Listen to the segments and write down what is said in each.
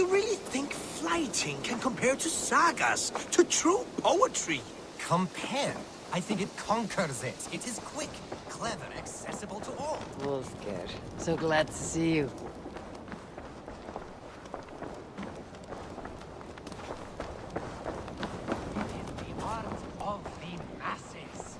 you really think flighting can compare to sagas, to true poetry? Compare? I think it conquers it. It is quick, clever, accessible to all. Wolfgar, so glad to see you. The art of the masses.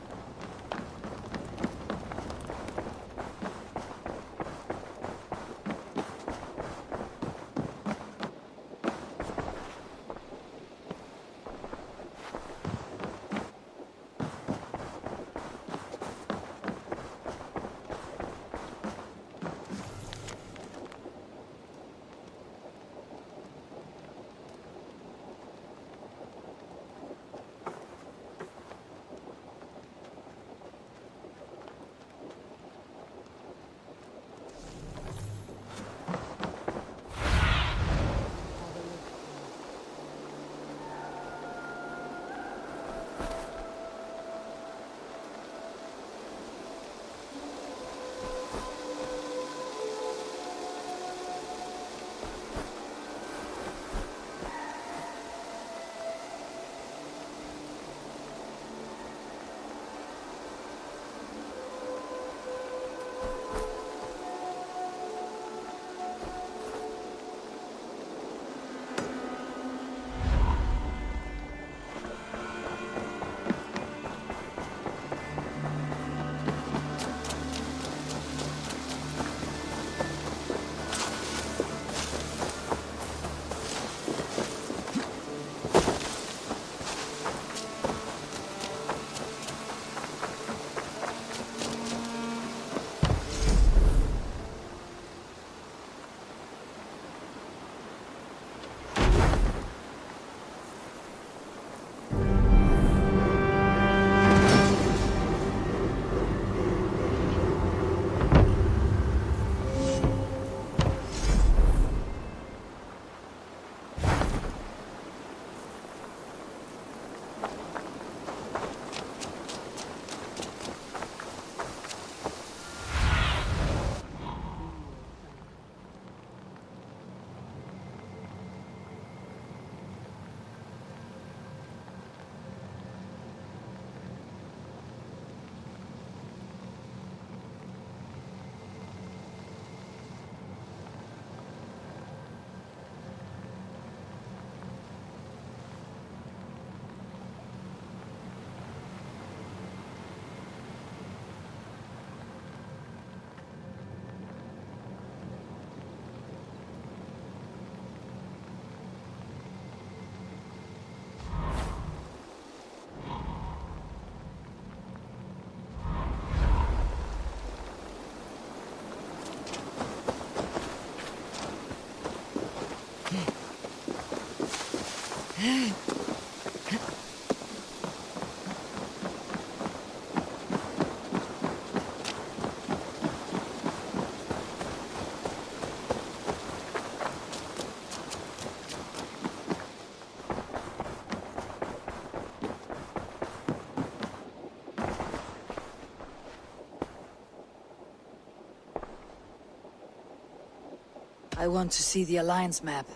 I want to see the Alliance map.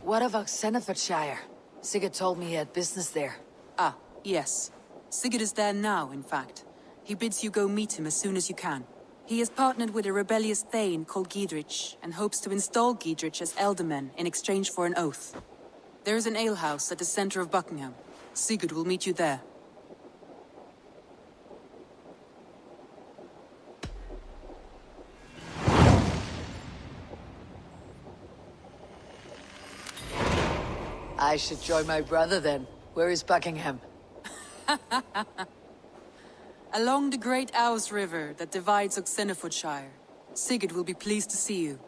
What about Senefordshire? Sigurd told me he had business there. Ah, yes. Sigurd is there now, in fact. He bids you go meet him as soon as you can. He has partnered with a rebellious Thane called Giedrich, and hopes to install Giedrich as Elderman in exchange for an oath. There is an alehouse at the center of Buckingham. Sigurd will meet you there. I should join my brother then. Where is Buckingham? Along the great Ouse River that divides Oxenfordshire. Sigurd will be pleased to see you.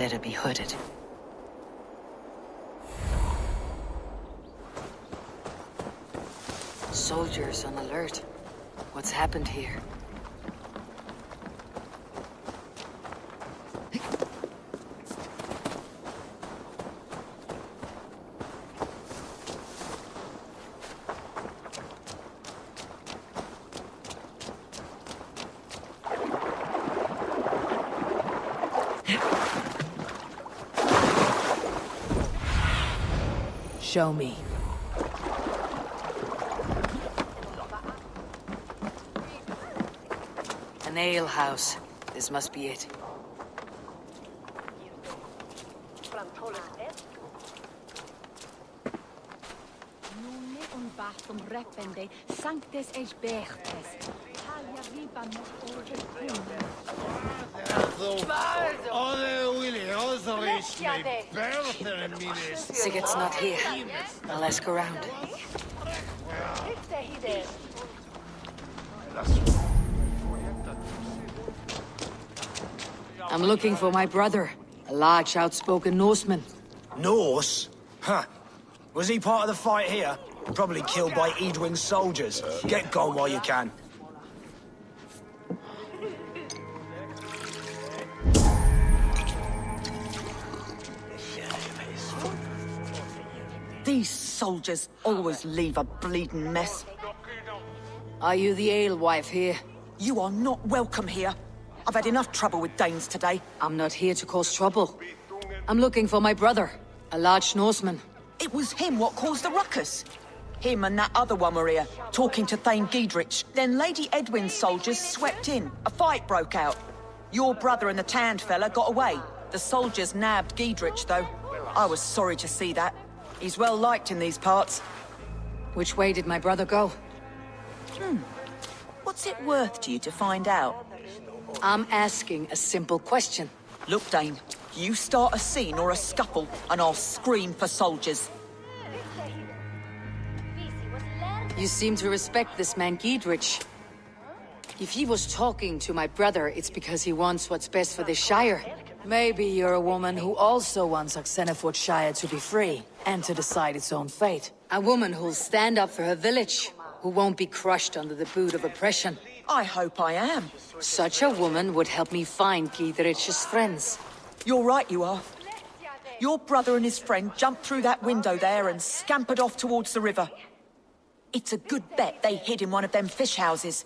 Better be hooded. Soldiers on alert. What's happened here? Show me. An ale house. This must be it. Sigurd's not here. I'll ask around. I'm looking for my brother, a large, outspoken Norseman. Norse? Huh. Was he part of the fight here? Probably killed by Edwin's soldiers. Get gone while you can. These soldiers always leave a bleeding mess. Are you the alewife here? You are not welcome here. I've had enough trouble with Danes today. I'm not here to cause trouble. I'm looking for my brother, a large Norseman. It was him what caused the ruckus. Him and that other one were here, talking to Thane Giedrich. Then Lady Edwin's soldiers swept in. A fight broke out. Your brother and the tanned fella got away. The soldiers nabbed Giedrich, though. I was sorry to see that. He's well liked in these parts. Which way did my brother go? What's it worth to you to find out? I'm asking a simple question. Look, Dane, you start a scene or a scuffle, and I'll scream for soldiers. You seem to respect this man Giedrich. If he was talking to my brother, it's because he wants what's best for this Shire. Maybe you're a woman who also wants Oxenford Shire to be free, and to decide its own fate. A woman who'll stand up for her village, who won't be crushed under the boot of oppression. I hope I am. Such a woman would help me find Giedrich's friends. You're right, you are. Your brother and his friend jumped through that window there and scampered off towards the river. It's a good bet they hid in one of them fish houses.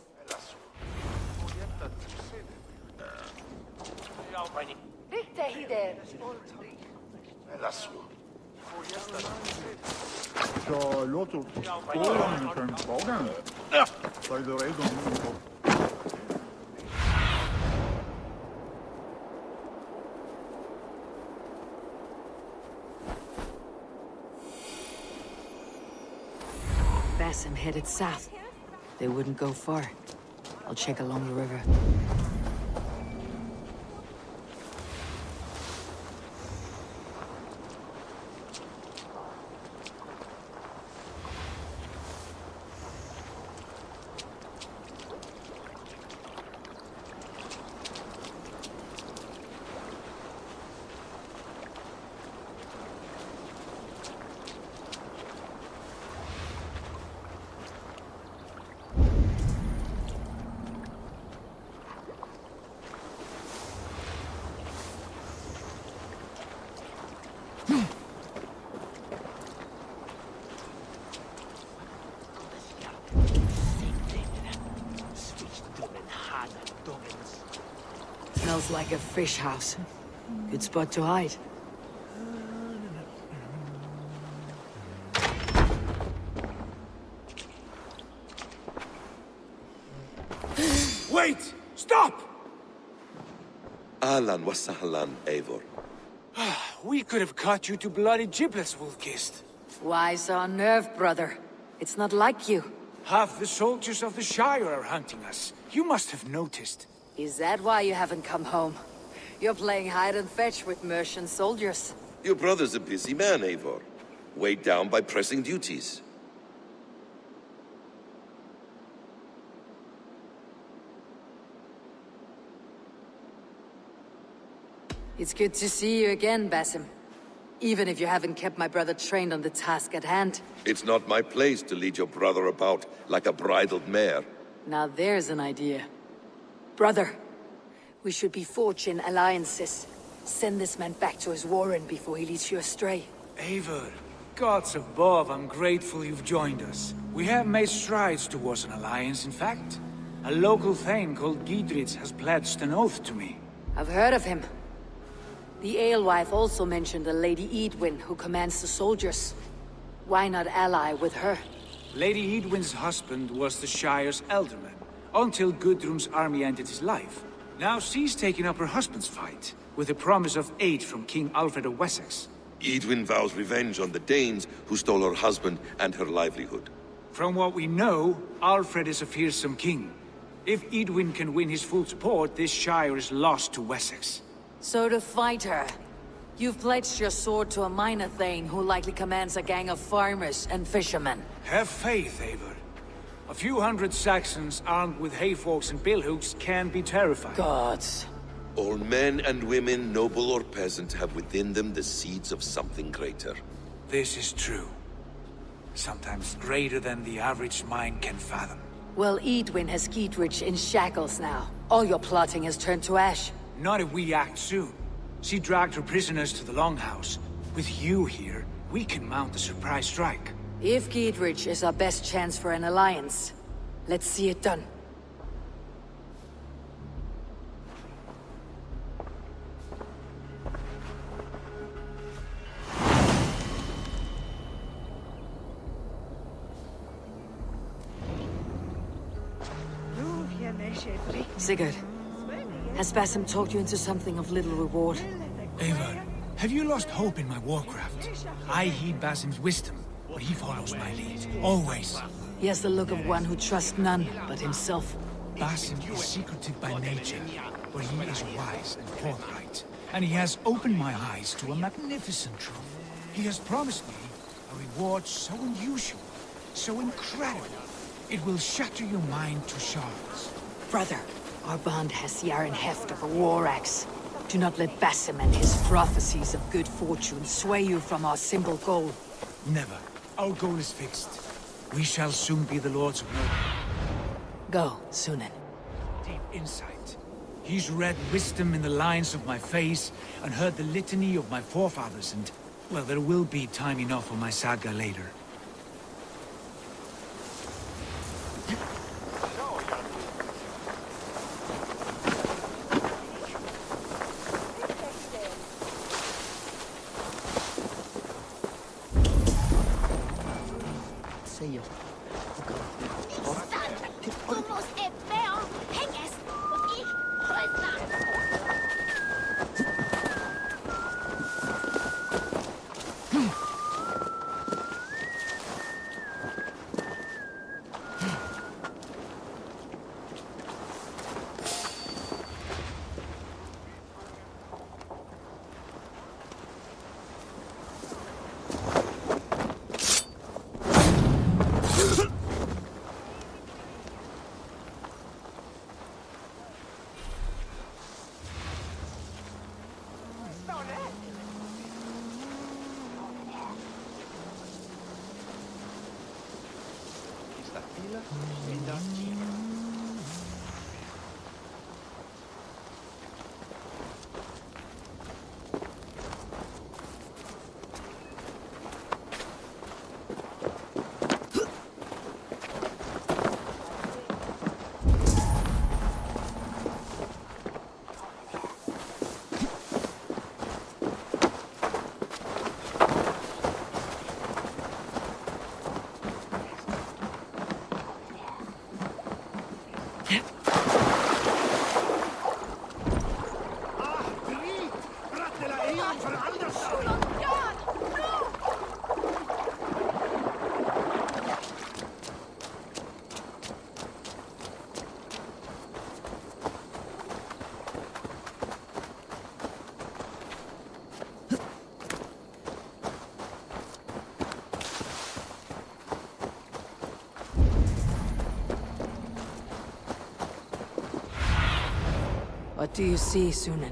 Så låter skålarna kan bagan. Så är det redan nu. Bassam headed south. They wouldn't go far. I'll check along the river. Smells like a fish house. Good spot to hide. Wait! Stop! Ahlan wa sahlan, Eivor. We could have cut you to bloody giblets, Wolf-Kissed. Why so unnerved, brother? It's not like you. Half the soldiers of the Shire are hunting us. You must have noticed. Is that why you haven't come home? You're playing hide and fetch with Mercian soldiers. Your brother's a busy man, Eivor. Weighed down by pressing duties. It's good to see you again, Basim. Even if you haven't kept my brother trained on the task at hand. It's not my place to lead your brother about like a bridled mare. Now there's an idea. Brother, we should be forging alliances. Send this man back to his warren before he leads you astray. Eivor, gods above, I'm grateful you've joined us. We have made strides towards an alliance, in fact. A local thane called Giedrich has pledged an oath to me. I've heard of him. The alewife also mentioned a Lady Edwin who commands the soldiers. Why not ally with her? Lady Edwin's husband was the Shire's elderman, until Gudrun's army ended his life. Now she's taking up her husband's fight, with a promise of aid from King Alfred of Wessex. Edwin vows revenge on the Danes who stole her husband and her livelihood. From what we know, Alfred is a fearsome king. If Edwin can win his full support, this Shire is lost to Wessex. So to fight her, you've pledged your sword to a minor thane who likely commands a gang of farmers and fishermen. Have faith, Eivor. A few hundred Saxons armed with hayforks and billhooks can be terrifying. Gods. All men and women, noble or peasant, have within them the seeds of something greater. This is true. Sometimes greater than the average mind can fathom. Well, Edwin has Giedrich in shackles now. All your plotting has turned to ash. Not if we act soon. She dragged her prisoners to the Longhouse. With you here, we can mount a surprise strike. If Giedrich is our best chance for an alliance, let's see it done. Sigurd, has Basim talked you into something of little reward? Eivor, have you lost hope in my warcraft? I heed Basim's wisdom, but he follows my lead. Always. He has the look of one who trusts none but himself. Basim is secretive by nature, but he is wise and forthright. And he has opened my eyes to a magnificent truth. He has promised me a reward so unusual, so incredible, it will shatter your mind to shards. Brother, our bond has the iron heft of a war axe. Do not let Basim and his prophecies of good fortune sway you from our simple goal. Never. Our goal is fixed. We shall soon be the lords of Nord. Go, Sunan. Deep insight. He's read wisdom in the lines of my face and heard the litany of my forefathers and... well, there will be time enough for my saga later. What do you see, Sunan?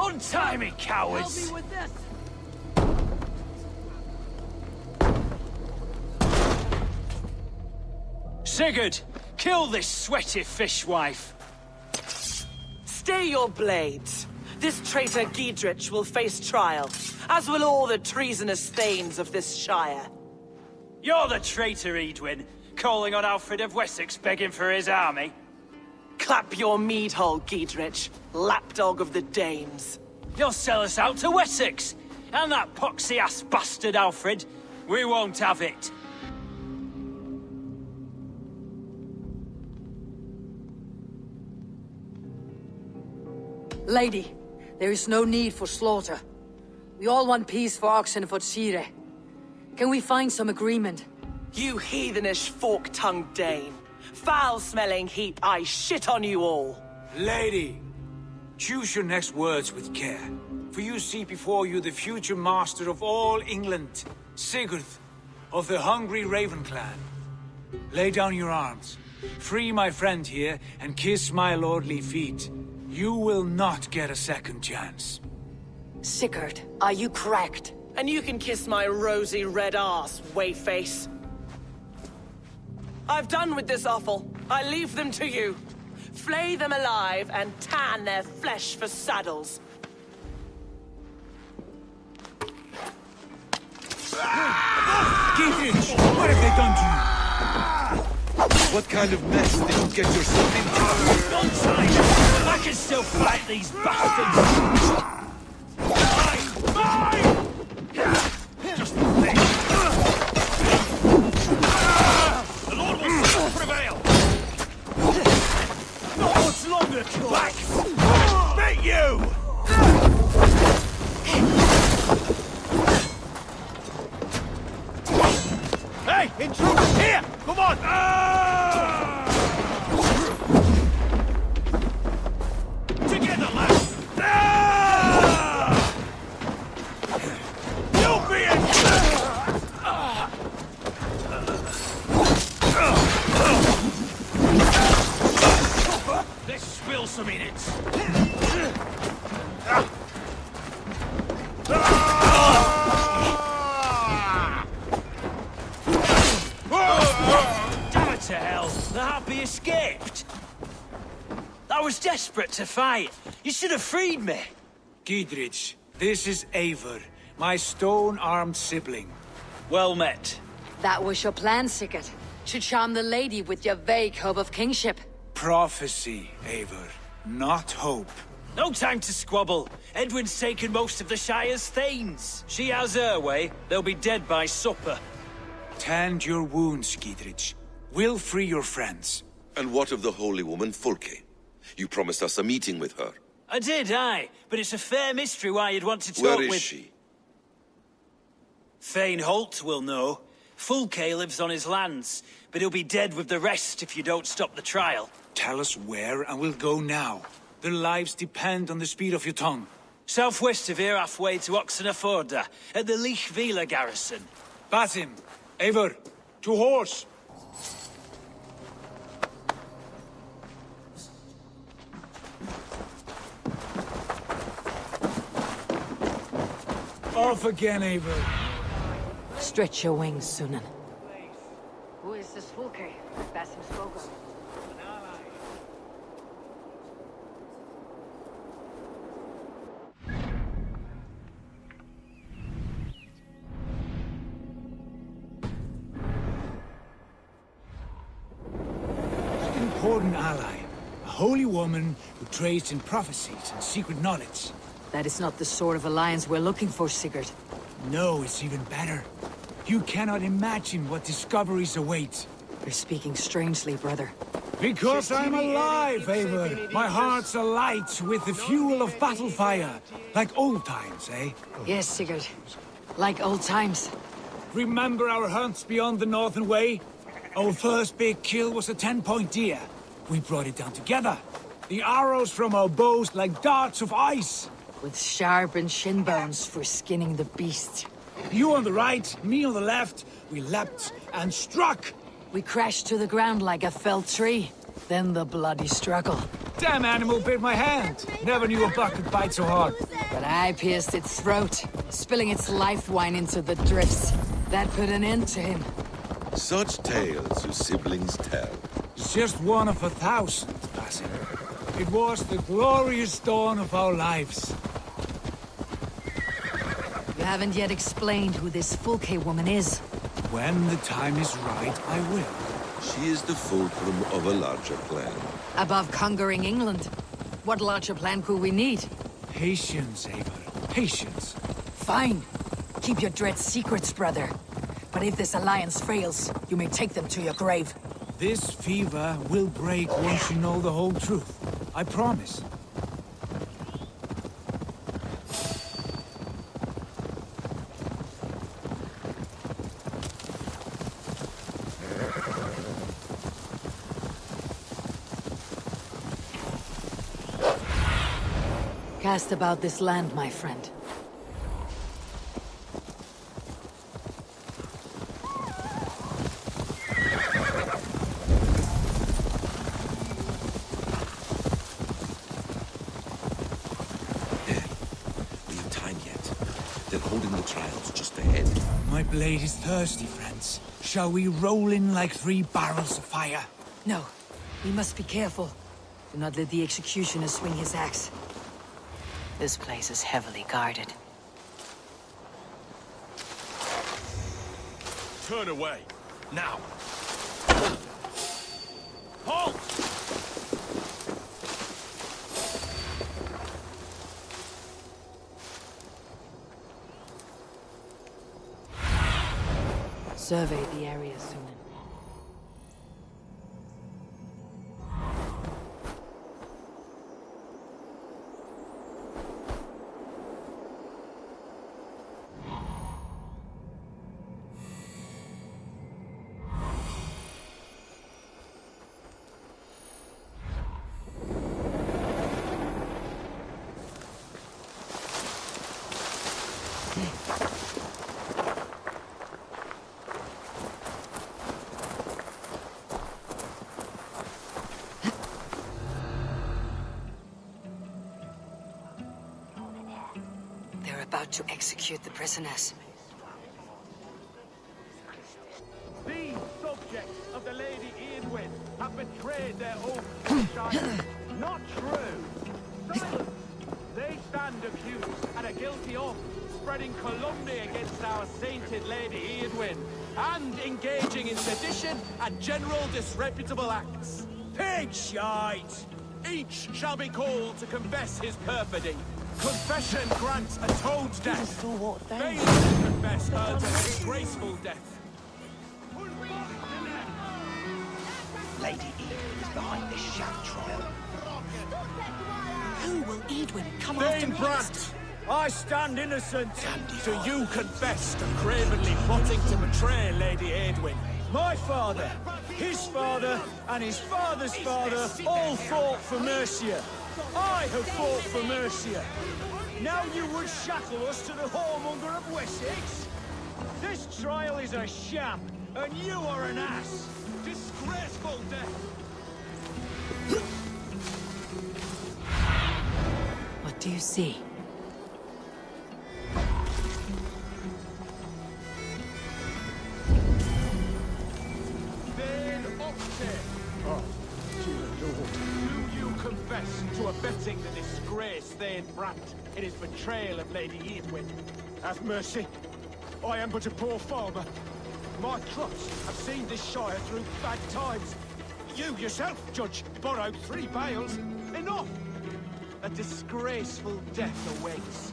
Untie me, cowards! with this! Sigurd, kill this sweaty fishwife. Stay your blades. This traitor Giedrich will face trial, as will all the treasonous thanes of this shire. You're the traitor, Edwin, calling on Alfred of Wessex begging for his army. Clap your mead hole, Giedrich, lapdog of the Danes. You'll sell us out to Wessex, and that poxy-ass bastard Alfred. We won't have it. Lady, there is no need for slaughter. We all want peace for Oxenford. Can we find some agreement? You heathenish fork-tongued Dane. Foul-smelling heap, I shit on you all. Lady, choose your next words with care, for you see before you the future master of all England, Sigurd, of the hungry Raven clan. Lay down your arms, free my friend here, and kiss my lordly feet. You will not get a second chance. Sigurd, are you cracked? And you can kiss my rosy red ass, wayface. I've done with this offal. I leave them to you. Flay them alive and tan their flesh for saddles. Giedrich, what have they done to you? What kind of mess did you get yourself into? Don't sign it! I can still fight these bastards! Mine! Just think. The Lord will still prevail! Not much longer, Back! Spit you! Hey, intruders here! Come on! Together, lads! You'll be in! Let's spill some in it. Damn it to hell! The Harpy escaped! I was desperate to fight. You should have freed me. Giedrich, this is Eivor, my stone-armed sibling. Well met. That was your plan, Sigurd. To charm the lady with your vague hope of kingship. Prophecy, Eivor, not hope. No time to squabble. Edwin's taken most of the Shire's thanes. She has her way. They'll be dead by supper. Tend your wounds, Giedrich. We'll free your friends. And what of the holy woman Fulke? You promised us a meeting with her. I did, aye. But it's a fair mystery why you'd want to talk Where with... is she? Thane Holt will know. Fulke lives on his lands, but he'll be dead with the rest if you don't stop the trial. Tell us where, and we'll go now. Their lives depend on the speed of your tongue. Southwest of here, halfway to Oxenford, at the Lichvila garrison. Bat him. Eivor, to horse! Off again, Eivor. Stretch your wings, Sunan. Who is this Fulke? Basim spoke of. An important ally. A holy woman who trades in prophecies and secret knowledge. That is not the sort of alliance we're looking for, Sigurd. No, it's even better. You cannot imagine what discoveries await. You're speaking strangely, brother. Because I'm alive, Eivor. My heart's alight with the fuel of battle fire. Like old times, eh? Yes, Sigurd. Like old times. Remember our hunts beyond the Northern Way? Our first big kill was a 10-point deer. We brought it down together. The arrows from our bows like darts of ice. With sharpened shin bones for skinning the beast. You on the right, me on the left. We leapt and struck. We crashed to the ground like a felled tree. then the bloody struggle. Damn animal bit my hand. Never knew a buck could bite so hard. But I pierced its throat, spilling its life wine into the drifts. That put an end to him. Such tales your siblings tell. It's just one of 1,000, Basim. It was the glorious dawn of our lives. You haven't yet explained who this Fulke woman is. When the time is right, I will. She is the fulcrum of a larger plan. Above conquering England, what larger plan could we need? Patience, Eivor. Patience. Fine. Keep your dread secrets, brother. But if this alliance fails, you may take them to your grave. This fever will break once you know the whole truth. I promise. Cast about this land, my friend. My blade is thirsty, friends. Shall we roll in like 3 barrels of fire? No, we must be careful. Do not let the executioner swing his axe. This place is heavily guarded. Turn away. Now. Halt! Survey the area soon. They're about to execute the prisoners. These subjects of the Lady Eadwyn have betrayed their oath. Not true. Silence! They stand accused and are guilty of spreading calumny against our sainted Lady Eadwyn and engaging in sedition and general disreputable acts. Pig shite! Each shall be called to confess his perfidy. Confession grants atoned death. Failure to confess earns a disgraceful death. Lady Eadwyn is behind this sham trial. Who will Eadwyn come Thane after Brant, next? I stand innocent. Do you confess to cravenly plotting to betray Lady Eadwyn? My father, his father, and his father's father all fought for Mercia. I have fought for Mercia. Now you would shackle us to the whoremonger of Wessex? This trial is a sham, and you are an ass. Disgraceful death. What do you see? Do you confess to abetting the disgrace Thane Brant in his betrayal of Lady Eadwyn? Have mercy. I am but a poor farmer. My crops have seen this shire through bad times. You yourself, Judge, borrowed 3 bales. Enough! A disgraceful death awaits.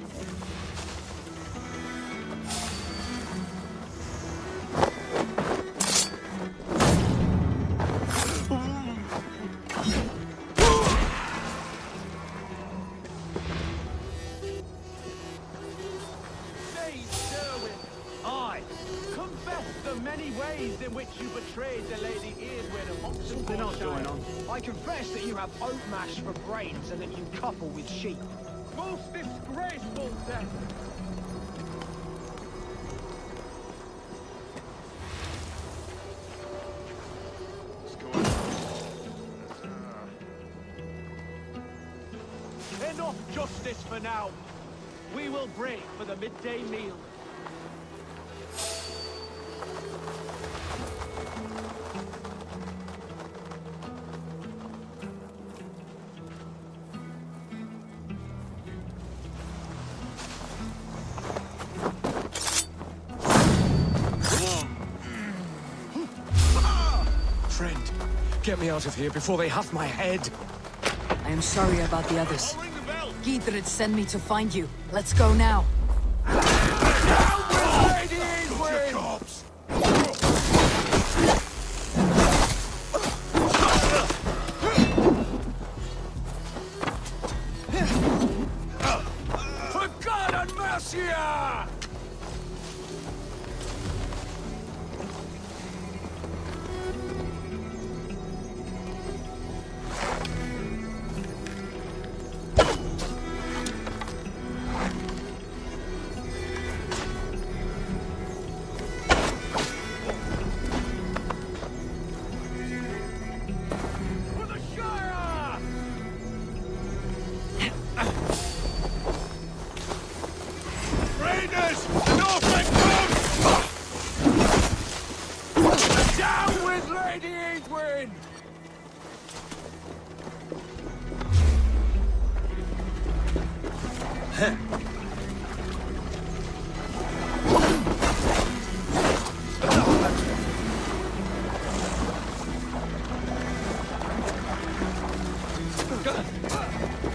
In which you betrayed the Lady Eadwyn of Oxenfordshire. Something else going on. I confess that you have oat mash for brains and that you couple with sheep. Most disgraceful death! What's going on? for now. We will break for the midday meal. Friend, get me out of here before they have my head. I am sorry about the others. Gidrid sent me to find you. Let's go now. For God and mercy! Down with Lady Edwin!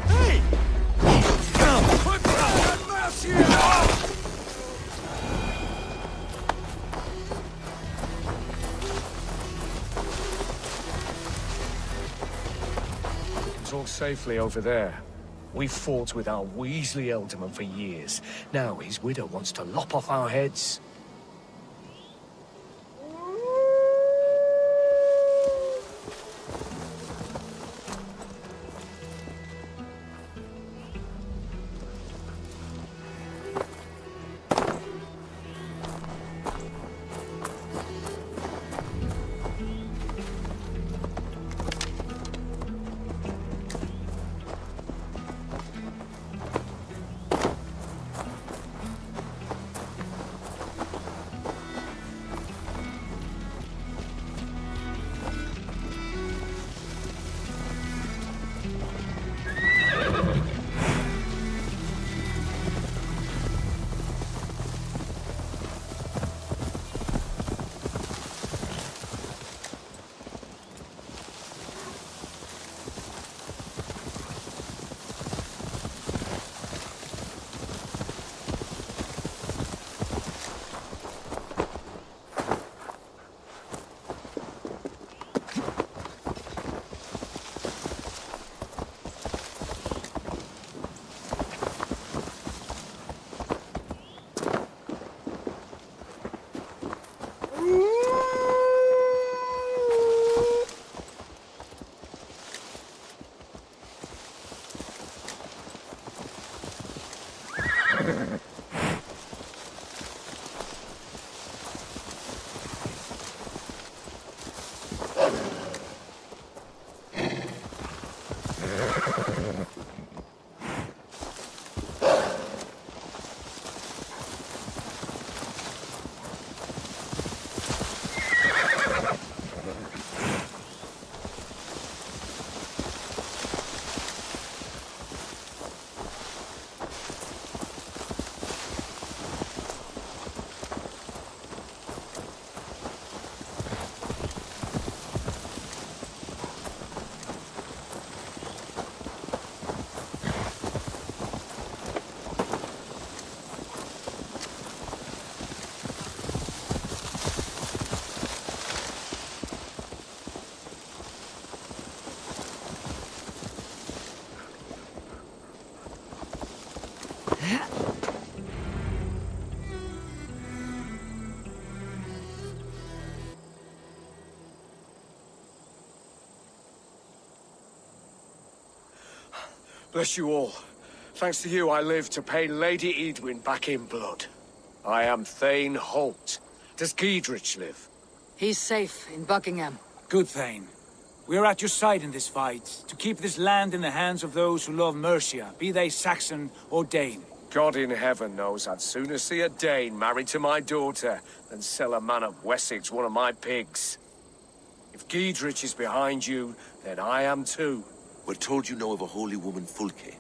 Hey! For God and mercy! Talk safely over there. We fought with our Weasley Elderman for years. Now his widow wants to lop off our heads. Bless you all. Thanks to you, I live to pay Lady Edwin back in blood. I am Thane Holt. Does Giedrich live? He's safe in Buckingham. Good Thane. We are at your side in this fight, to keep this land in the hands of those who love Mercia, be they Saxon or Dane. God in heaven knows I'd sooner see a Dane married to my daughter than sell a man of Wessex one of my pigs. If Giedrich is behind you, then I am too. We're told you know of a holy woman, Fulke.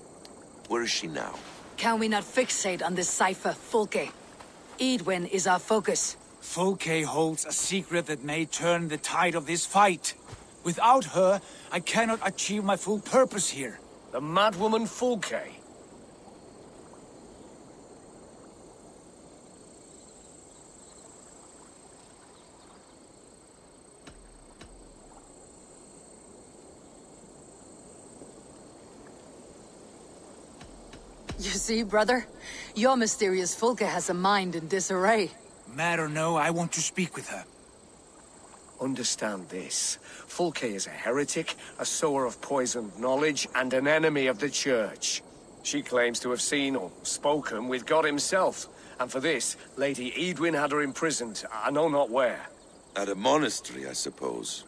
Where is she now? Can we not fixate on this cipher, Fulke? Edwin is our focus. Fulke holds a secret that may turn the tide of this fight. Without her, I cannot achieve my full purpose here. The madwoman Fulke? You see, brother? Your mysterious Fulke has a mind in disarray. Mad or no, I want to speak with her. Understand this. Fulke is a heretic, a sower of poisoned knowledge, and an enemy of the Church. She claims to have seen or spoken with God himself, and for this, Lady Edwin had her imprisoned, I know not where. At a monastery, I suppose.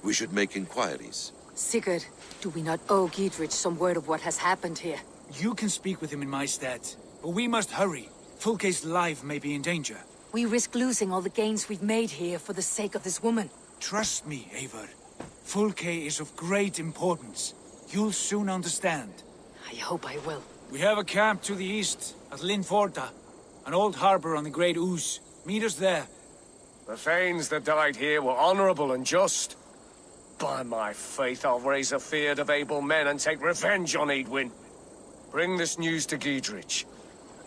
We should make inquiries. Sigurd, do we not owe Giedrich some word of what has happened here? You can speak with him in my stead, but we must hurry. Fulke's life may be in danger. We risk losing all the gains we've made here for the sake of this woman. Trust me, Eivor. Fulke is of great importance. You'll soon understand. I hope I will. We have a camp to the east, at Linforda. An old harbor on the Great Ouse. Meet us there. The Thanes that died here were honorable and just. By my faith, I'll raise a feared of able men and take revenge on Edwin. Bring this news to Giedrich.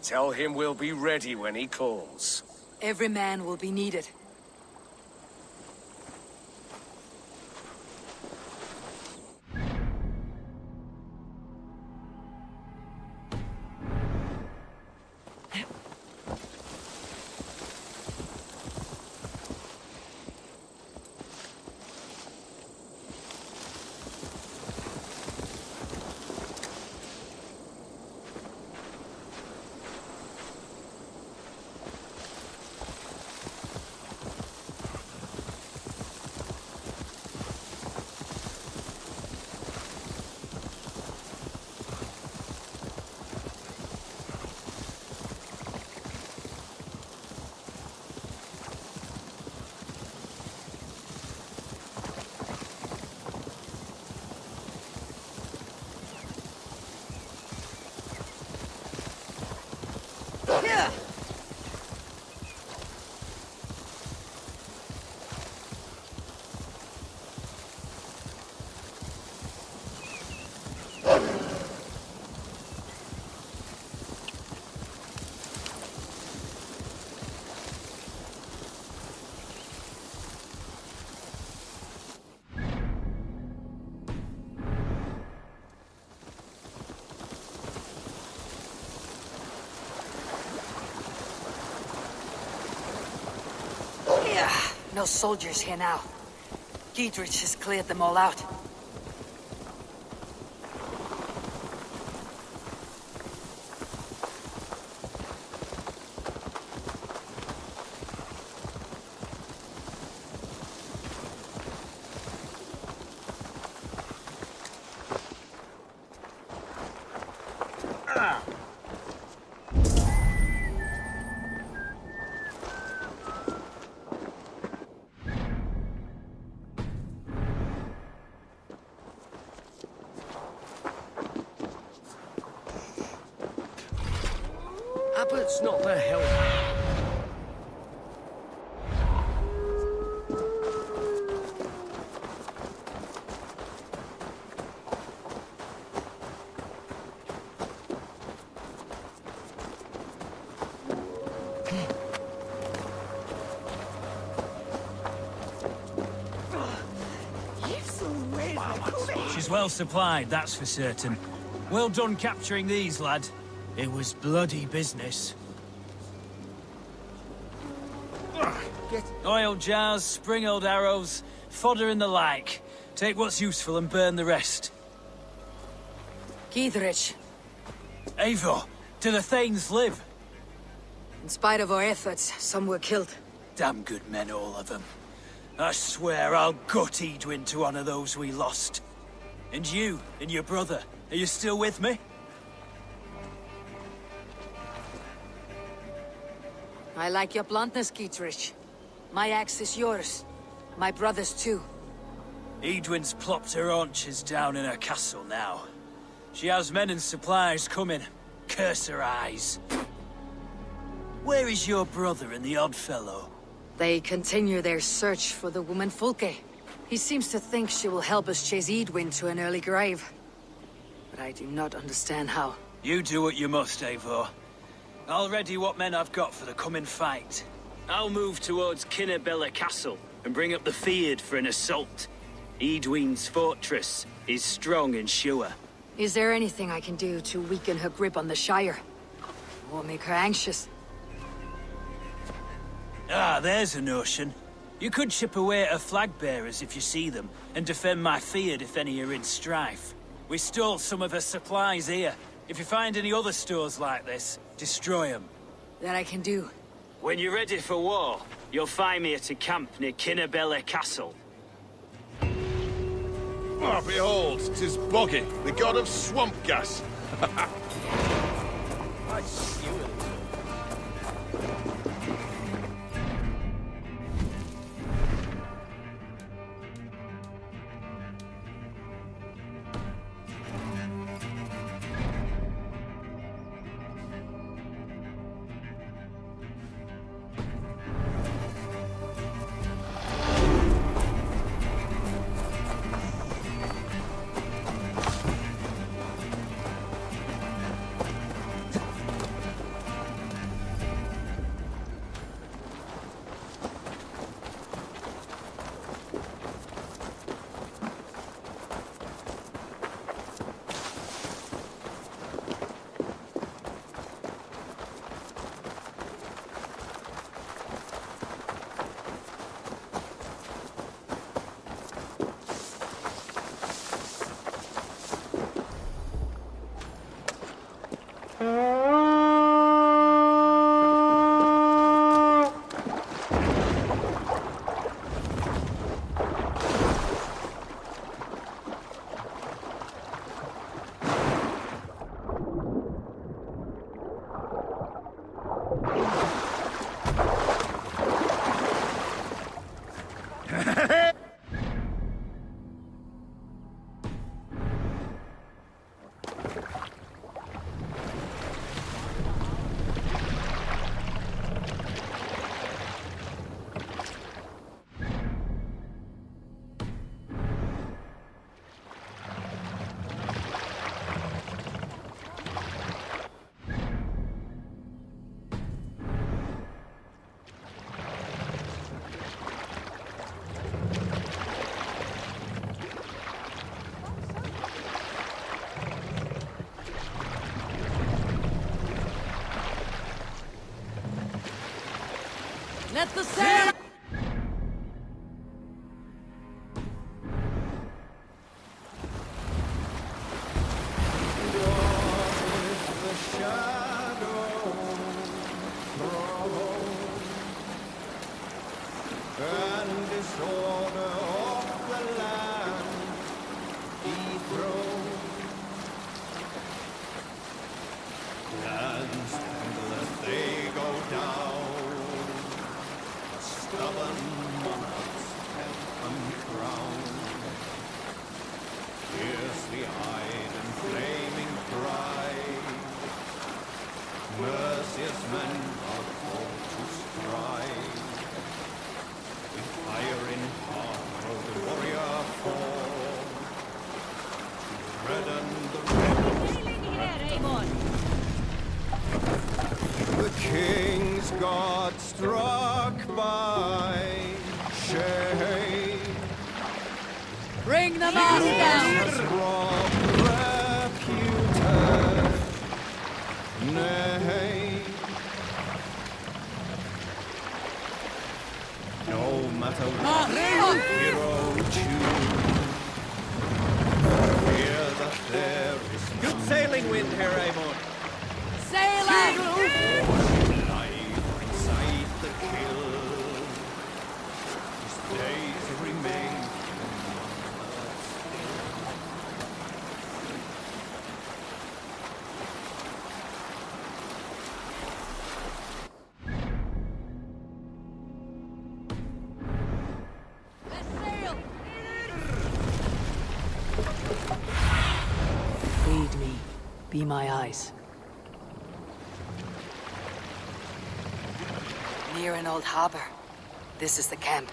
Tell him we'll be ready when he calls. Every man will be needed. No soldiers here now. Giedrich has cleared them all out. Abbott's not the help. She's well supplied, that's for certain. Well done capturing these, lad. It was bloody business. Oil jars, spring-oiled arrows, fodder and the like. Take what's useful and burn the rest. Giedrich. Eivor, do the Thanes live? In spite of our efforts, some were killed. Damn good men, all of them. I swear I'll gut Edwin to honor those we lost. And you, and your brother, are you still with me? I like your bluntness, Gietrich. My axe is yours. My brother's too. Edwin's plopped her haunches down in her castle now. She has men and supplies coming. Curse her eyes. Where is your brother and the odd fellow? They continue their search for the woman Fulke. He seems to think she will help us chase Edwin to an early grave. But I do not understand how. You do what you must, Eivor. I'll ready what men I've got for the coming fight. I'll move towards Kinnabella Castle and bring up the Fyrd for an assault. Edwin's fortress is strong and sure. Is there anything I can do to weaken her grip on the Shire? Or make her anxious? Ah, there's a notion. You could chip away at her flag bearers if you see them, and defend my Fyrd if any are in strife. We stole some of her supplies here. If you find any other stores like this, destroy them. That I can do. When you're ready for war, you'll find me at a camp near Kinnabella Castle. Ah, behold, 'tis Boggy, the god of swamp gas. Let the sail! And disorder of the land dethroned. Lands tremble as they go down. Stubborn monarchs held uncrowned. Fiercely eyed and flaming pride. Merciless men are called to stride. With fire in heart of the warrior fall, to redden the rebels. The king's god struck by shame. Bring the mask down! Reputed name. No matter what hero choose, fear that there is good sailing wind, Herr Aemon. Sail out! Life inside the kill. His days Be my eyes. Near an old harbor. This is the camp.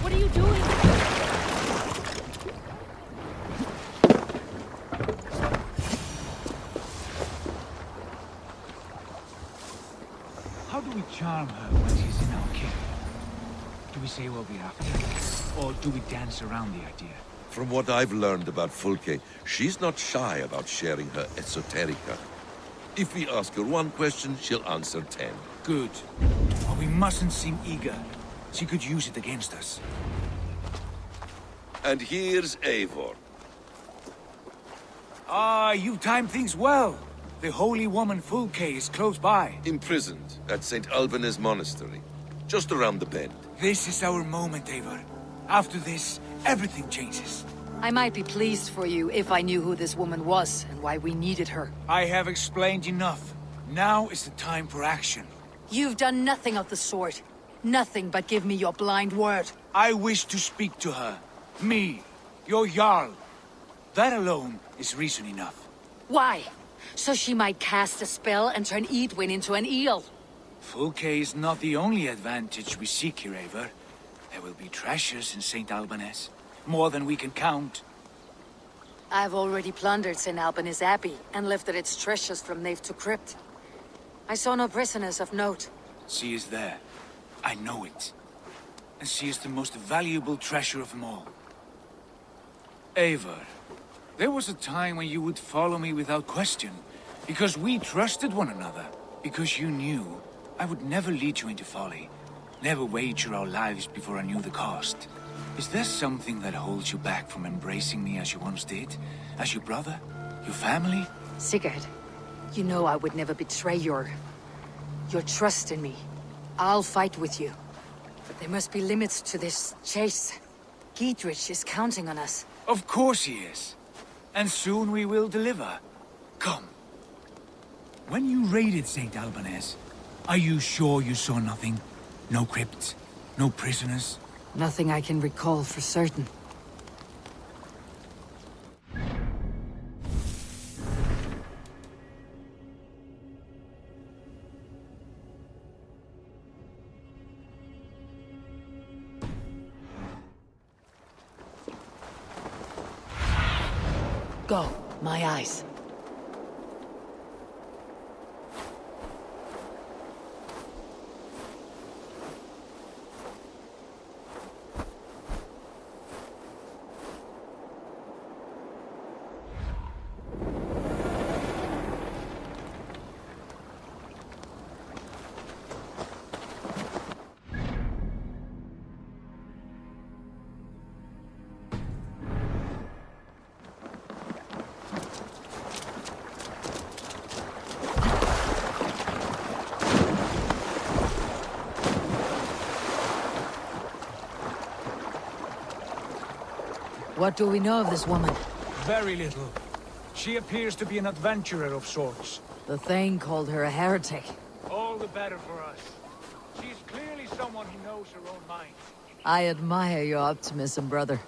What are you doing? How do we charm her when she's in our care? Do we say what we're after? Or do we dance around the idea? From what I've learned about Fulke, she's not shy about sharing her esoterica. If we ask her one question, she'll answer 10. Good. But we mustn't seem eager. She could use it against us. And here's Eivor. Ah, you timed things well. The holy woman Fulke is close by. Imprisoned at St. Alban's Monastery, just around the bend. This is our moment, Eivor. After this, everything changes. I might be pleased for you if I knew who this woman was and why we needed her. I have explained enough. Now is the time for action. You've done nothing of the sort. Nothing but give me your blind word. I wish to speak to her. Me, your Jarl. That alone is reason enough. Why? So she might cast a spell and turn Edwin into an eel. Fulke is not the only advantage we seek here, Eivor. There will be treasures in St. Alban's. More than we can count. I've already plundered St. Alban's Abbey and lifted its treasures from nave to crypt. I saw no prisoners of note. She is there. I know it. And she is the most valuable treasure of them all. Eivor, there was a time when you would follow me without question, because we trusted one another, because you knew I would never lead you into folly, never wager our lives before I knew the cost. Is there something that holds you back from embracing me as you once did? As your brother? Your family? Sigurd, you know I would never betray your trust in me. I'll fight with you. But there must be limits to this chase. Giedrich is counting on us. Of course he is. And soon we will deliver. Come. When you raided St. Alban's, are you sure you saw nothing? No crypts? No prisoners? Nothing I can recall for certain. Go, my eyes. What do we know of this woman? Very little. She appears to be an adventurer of sorts. The Thane called her a heretic. All the better for us. She's clearly someone who knows her own mind. I admire your optimism, brother.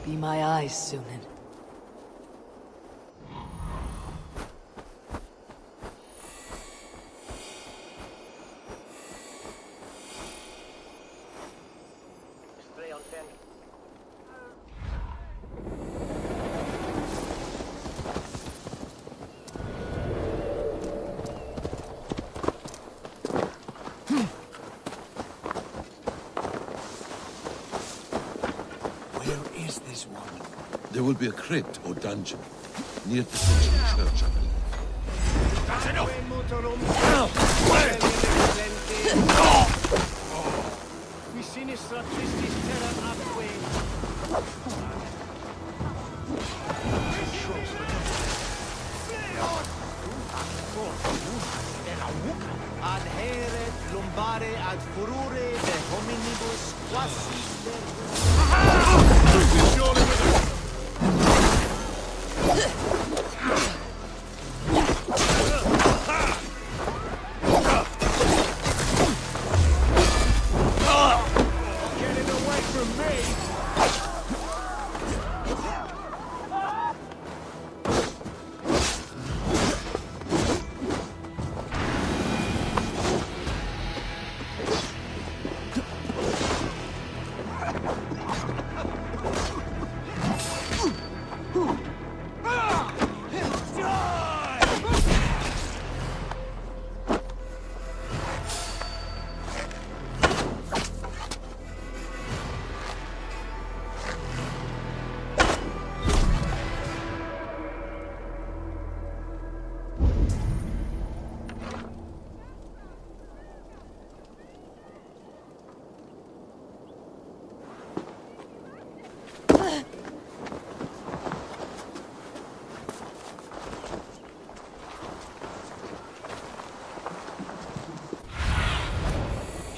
Be my eyes, Sunan. There will be a crypt or dungeon near the central church, I believe. That's enough! Mi sinistra tristis terra abque. Ad heret lumbare ad furore de hominibus quasi Getting away from me!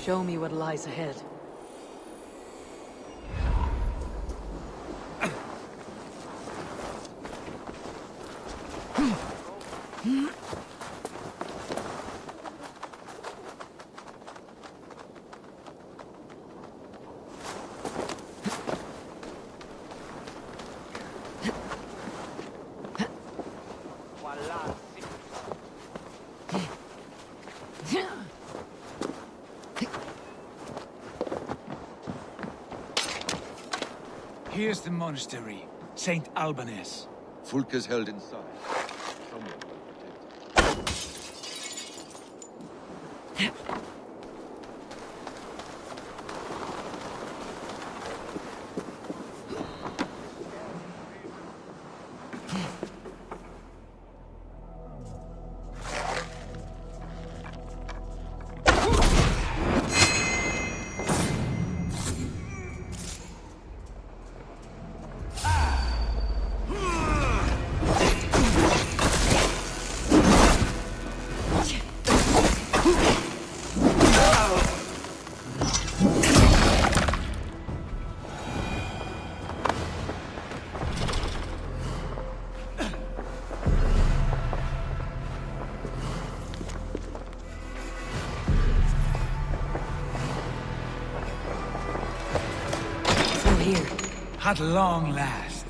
Show me what lies ahead. Here's the monastery, St. Albanese. Fulke's held inside. Someone will protect him. At long last.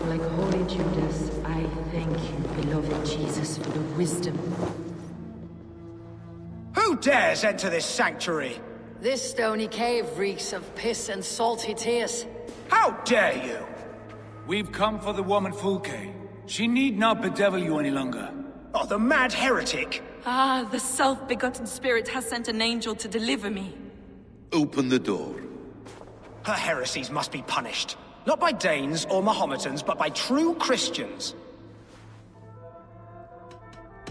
Like Holy Judas, I thank you, beloved Jesus, for the wisdom. Who dares enter this sanctuary? This stony cave reeks of piss and salty tears. How dare you? We've come for the woman Fulke. She need not bedevil you any longer. Oh, the mad heretic! Ah, the self-begotten spirit has sent an angel to deliver me. Open the door. Her heresies must be punished. Not by Danes or Mahometans, but by true Christians.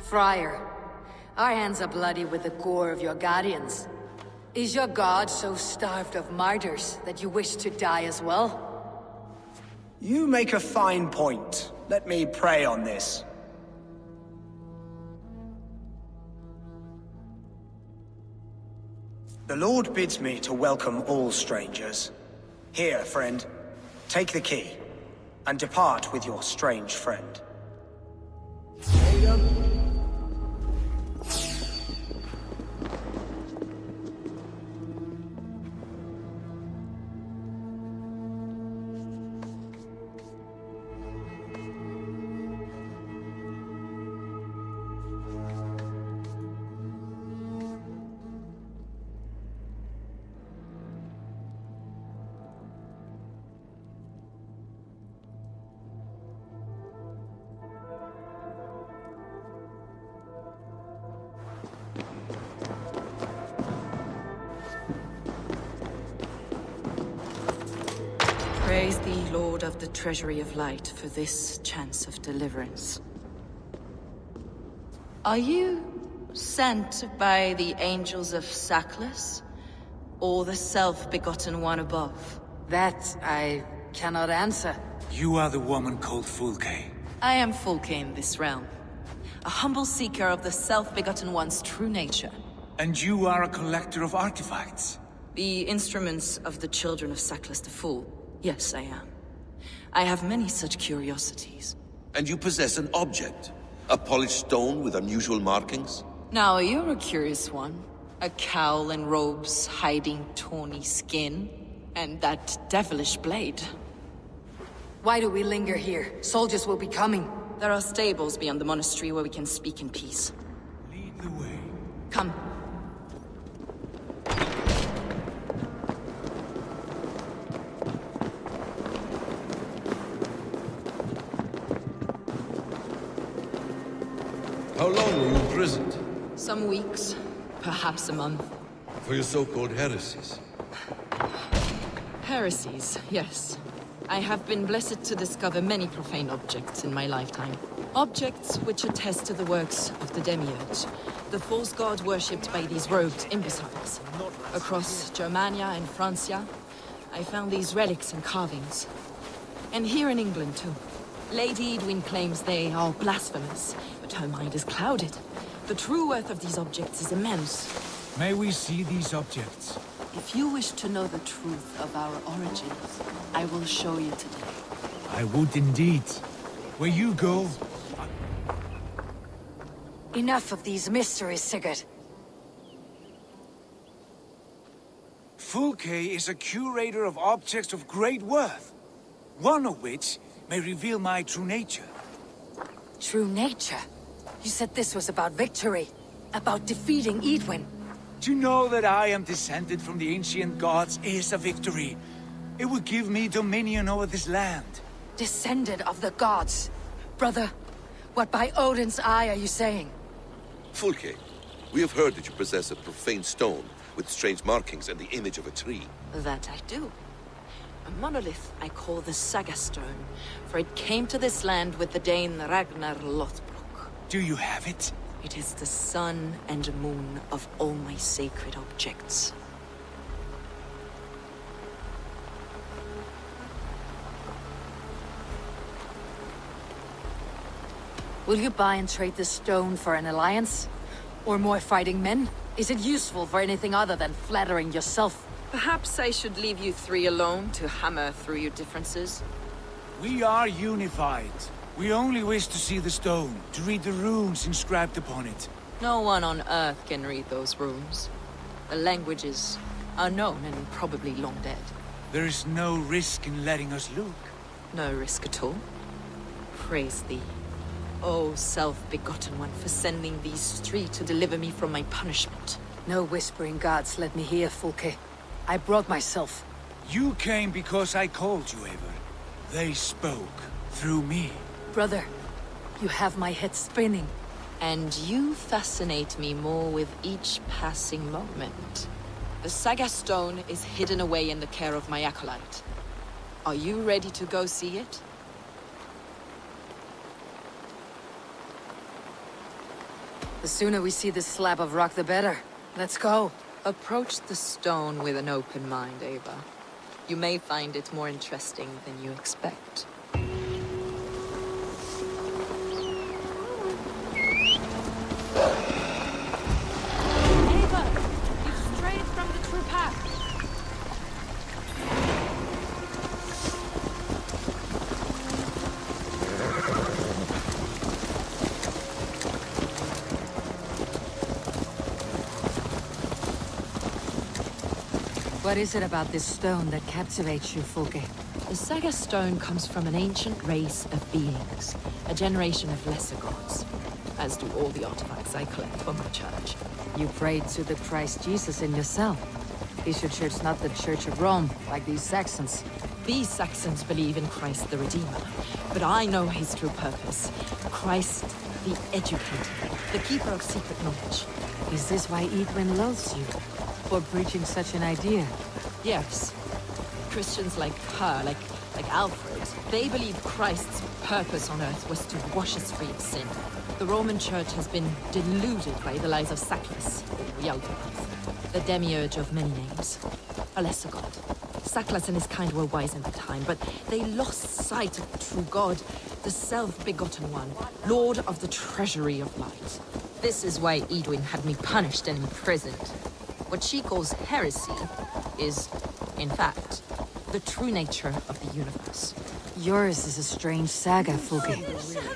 Friar, our hands are bloody with the gore of your guardians. Is your god so starved of martyrs that you wish to die as well? You make a fine point. Let me pray on this. The Lord bids me to welcome all strangers. Here, friend, take the key, and depart with your strange friend. Praise thee, Lord of the Treasury of Light, for this chance of deliverance. Are you sent by the angels of Saklas, or the self-begotten one above? That I cannot answer. You are the woman called Fulke. I am Fulke in this realm, a humble seeker of the self-begotten one's true nature. And you are a collector of artifacts? The instruments of the children of Saklas the Fool. Yes, I am. I have many such curiosities. And you possess an object? A polished stone with unusual markings? Now, you're a curious one. A cowl and robes hiding tawny skin. And that devilish blade. Why do we linger here? Soldiers will be coming. There are stables beyond the monastery where we can speak in peace. Lead the way. Come. How long were you imprisoned? Some weeks, perhaps a month. For your so-called heresies? Heresies, yes. I have been blessed to discover many profane objects in my lifetime. Objects which attest to the works of the Demiurge, the false god worshipped by these robed imbeciles. Across Germania and Francia, I found these relics and carvings. And here in England, too. Lady Edwin claims they are blasphemous, but her mind is clouded. The true worth of these objects is immense. May we see these objects? If you wish to know the truth of our origins, I will show you today. I would indeed. Where you go... Enough of these mysteries, Sigurd. Fulke is a curator of objects of great worth, one of which may reveal my true nature. True nature? You said this was about victory, about defeating Edwin. To know that I am descended from the ancient gods is a victory. It would give me dominion over this land. Descended of the gods? Brother, what by Odin's eye are you saying? Fulke, we have heard that you possess a profane stone with strange markings and the image of a tree. That I do. A monolith I call the Saga Stone, for it came to this land with the Dane Ragnar Lothbrok. Do you have it? It is the sun and moon of all my sacred objects. Will you buy and trade this stone for an alliance? Or more fighting men? Is it useful for anything other than flattering yourself? Perhaps I should leave you three alone to hammer through your differences. We are unified. We only wish to see the stone, to read the runes inscribed upon it. No one on Earth can read those runes. The languages are known and probably long dead. There is no risk in letting us look. No risk at all. Praise thee, O self-begotten one, for sending these three to deliver me from my punishment. No whispering gods let me hear, Fulke. I brought myself. You came because I called you, Eivor. They spoke through me. Brother, you have my head spinning. And you fascinate me more with each passing moment. The Saga Stone is hidden away in the care of my acolyte. Are you ready to go see it? The sooner we see this slab of rock, the better. Let's go. Approach the stone with an open mind, Ava. You may find it more interesting than you expect. Ava! You've strayed from the true path. What is it about this stone that captivates you, Fulke? The Saga Stone comes from an ancient race of beings, a generation of lesser gods, as do all the artifacts I collect for my church. You prayed to the Christ Jesus in your cell. Is your church not the Church of Rome, like these Saxons? These Saxons believe in Christ the Redeemer, but I know his true purpose. Christ the Educator, the keeper of secret knowledge. Is this why Edwin loathes you? For preaching such an idea? Yes. Christians like her, like Alfred, they believe Christ's purpose on earth was to wash us free of sin. The Roman Church has been deluded by the lies of Saklas, or Yaldabaoth, the demiurge of many names, a lesser god. Saklas and his kind were wise in the time, but they lost sight of the true God, the self-begotten one, Lord of the treasury of light. This is why Edwin had me punished and imprisoned. What she calls heresy is, in fact, the true nature of the universe. Yours is a strange saga, Fulke.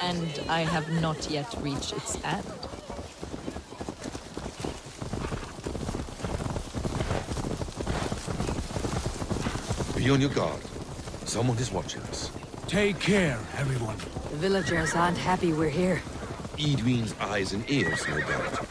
And I have not yet reached its end. Be on your guard. Someone is watching us. Take care, everyone. The villagers aren't happy we're here. Edwin's eyes and ears, no doubt.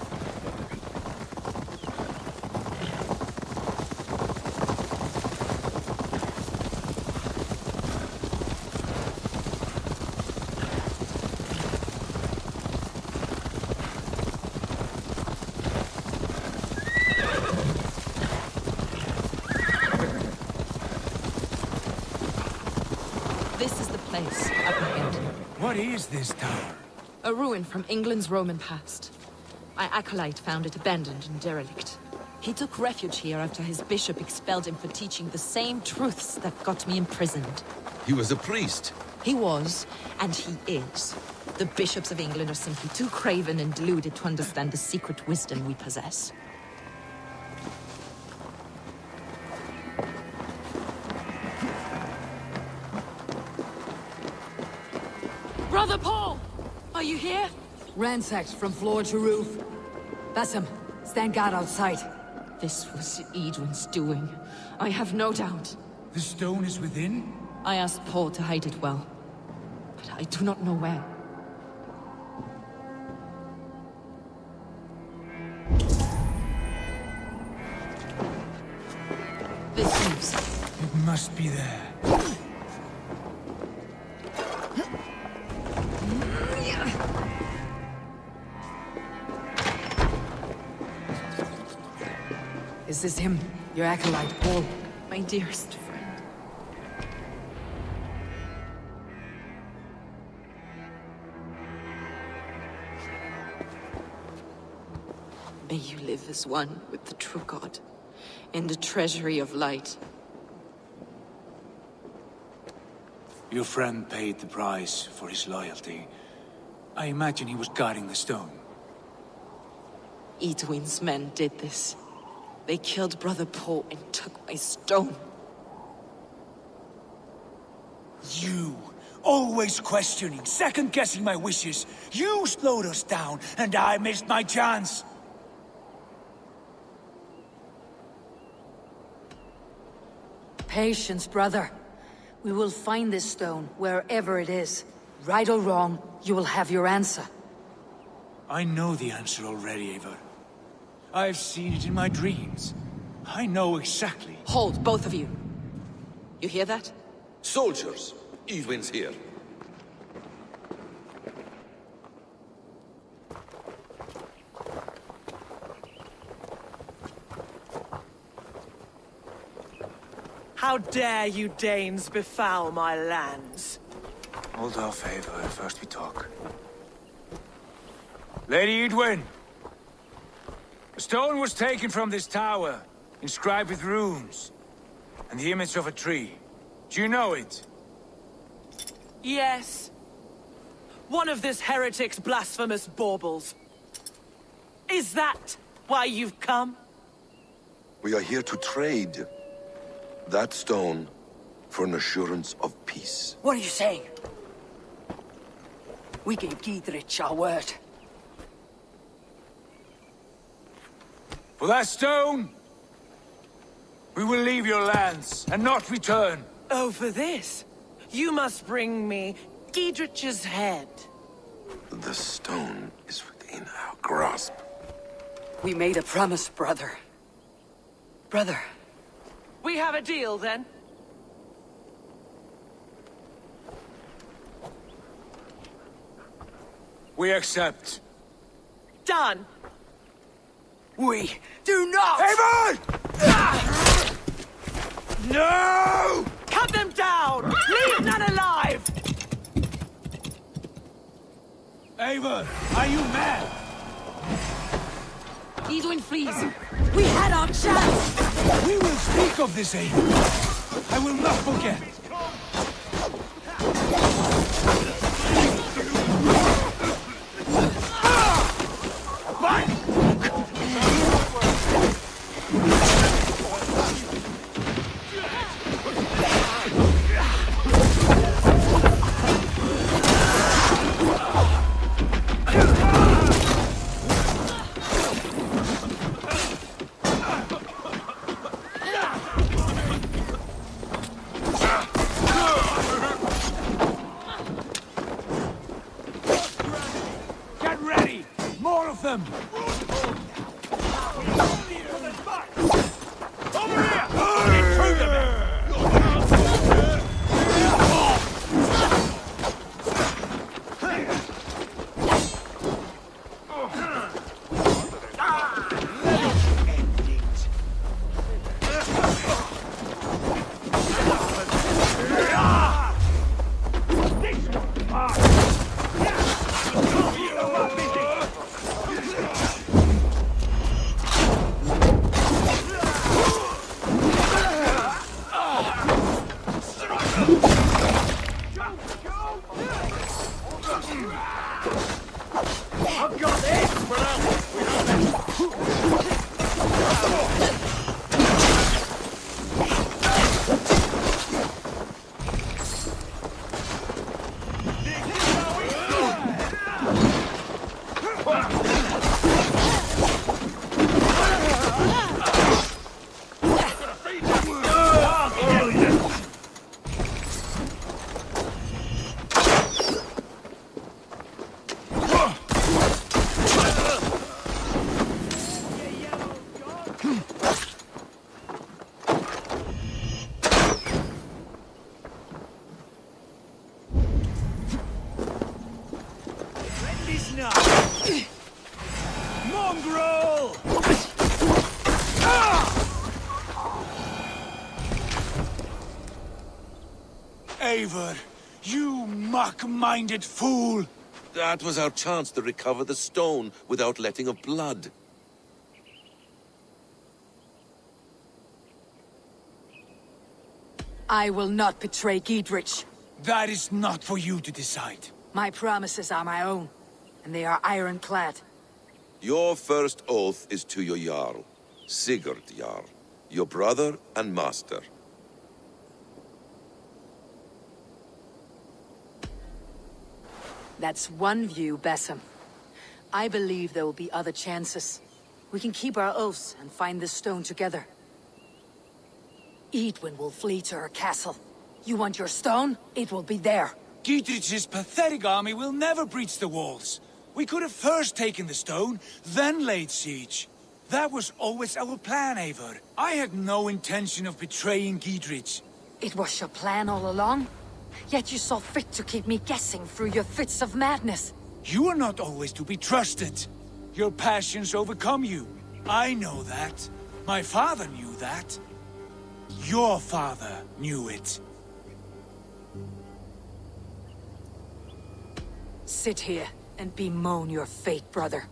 This is the place, apprehend. What is this tower? A ruin from England's Roman past. My acolyte found it abandoned and derelict. He took refuge here after his bishop expelled him for teaching the same truths that got me imprisoned. He was a priest. He was, and he is. The bishops of England are simply too craven and deluded to understand the secret wisdom we possess. Brother Paul! Are you here? Ransacked from floor to roof. Bassam, stand guard outside. This was Edwin's doing. I have no doubt. The stone is within? I asked Paul to hide it well, but I do not know where. This moves. It must be there. Is this him, your acolyte, Paul? My dearest friend. May you live as one with the true God, in the treasury of light. Your friend paid the price for his loyalty. I imagine he was guarding the stone. Edwin's men did this. They killed Brother Paul and took my stone. You, always questioning, second-guessing my wishes. You slowed us down, and I missed my chance. Patience, brother. We will find this stone, wherever it is. Right or wrong, you will have your answer. I know the answer already, Eivor. I've seen it in my dreams. I know exactly. Hold, both of you. You hear that? Soldiers, Edwin's here. How dare you Danes befoul my lands? Hold off, Eivor. First we talk. Lady Edwin! A stone was taken from this tower, inscribed with runes, and the image of a tree. Do you know it? Yes. One of this heretic's blasphemous baubles. Is that why you've come? We are here to trade that stone for an assurance of peace. What are you saying? We gave Giedrich our word. For that stone, we will leave your lands and not return. Oh, for this? You must bring me Giedrich's head. The stone is within our grasp. We made a promise, brother. Brother. We have a deal, then? We accept. Done. We do not! Eivor! No! Eivor, are you mad? Edwin flees. We had our chance! We will speak of this, Eivor. I will not forget. Get ready! More of them! Over here! Intrude them! I've got this! Mongrel! Eivor, you muck-minded fool! That was our chance to recover the stone without letting of blood. I will not betray Giedrich. That is not for you to decide. My promises are my own, and they are ironclad. Your first oath is to your Jarl, Sigurd Jarl, your brother and master. That's one view, Basim. I believe there will be other chances. We can keep our oaths and find this stone together. Edwin will flee to her castle. You want your stone? It will be there. Giedrich's pathetic army will never breach the walls. We could have first taken the stone, then laid siege. That was always our plan, Eivor. I had no intention of betraying Giedrich. It was your plan all along? Yet you saw fit to keep me guessing through your fits of madness. You are not always to be trusted. Your passions overcome you. I know that. My father knew that. Your father knew it. Sit here and bemoan your fate, brother.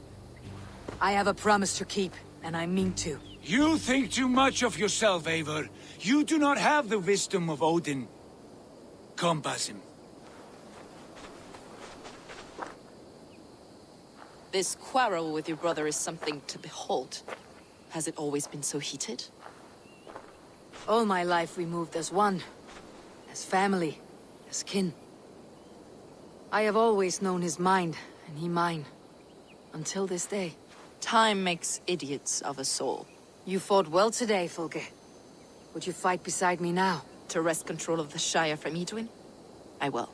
I have a promise to keep, and I mean to. You think too much of yourself, Eivor. You do not have the wisdom of Odin. Come, Basim. This quarrel with your brother is something to behold. Has it always been so heated? All my life we moved as one. As family. As kin. I have always known his mind, and he mine. Until this day. Time makes idiots of us all. You fought well today, Fulke. Would you fight beside me now? To wrest control of the Shire from Edwin? I will.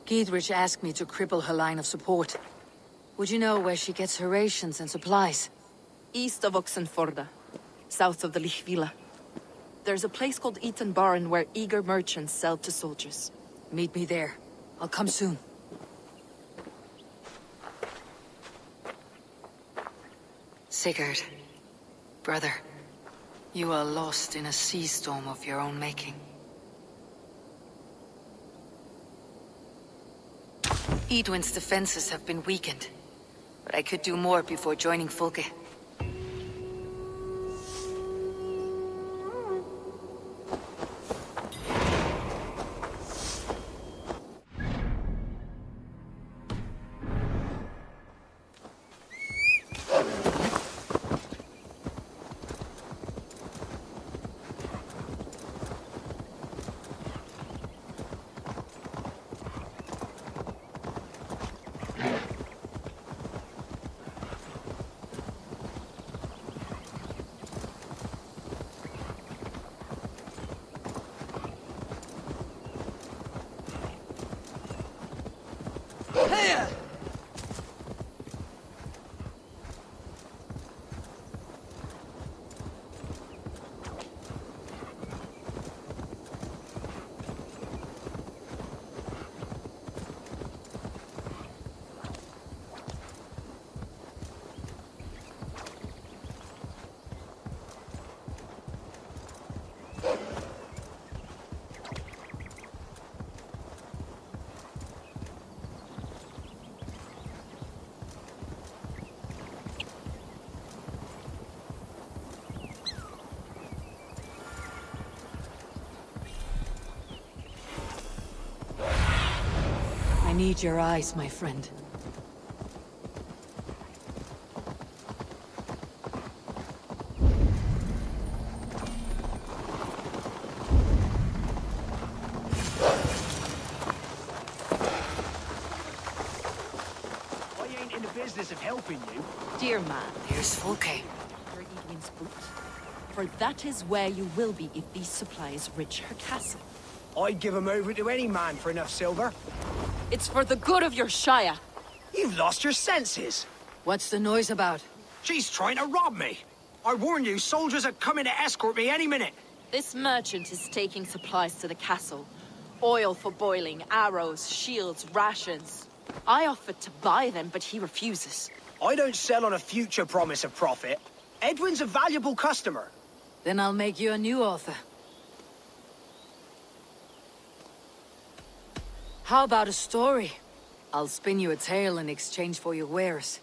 Giedrich asked me to cripple her line of support. Would you know where she gets her rations and supplies? East of Oxenforda, south of the Lichvila. There's a place called Eaton Barn where eager merchants sell to soldiers. Meet me there. I'll come soon. Sigurd, brother, you are lost in a sea storm of your own making. Edwin's defenses have been weakened, but I could do more before joining Fulke. I need your eyes, my friend. I ain't in the business of helping you. Dear man, Here's Fulke. for Edwin's boot. For that is where you will be if these supplies reach her castle. I'd give 'em over to any man for enough silver. It's for the good of your Shire. You've lost your senses. What's the noise about? She's trying to rob me. I warn you, soldiers are coming to escort me any minute. This merchant is taking supplies to the castle. Oil for boiling, arrows, shields, rations. I offered to buy them, but he refuses. I don't sell on a future promise of profit. Edwin's a valuable customer. Then I'll make you a new author. How about a story? I'll spin you a tale in exchange for your wares.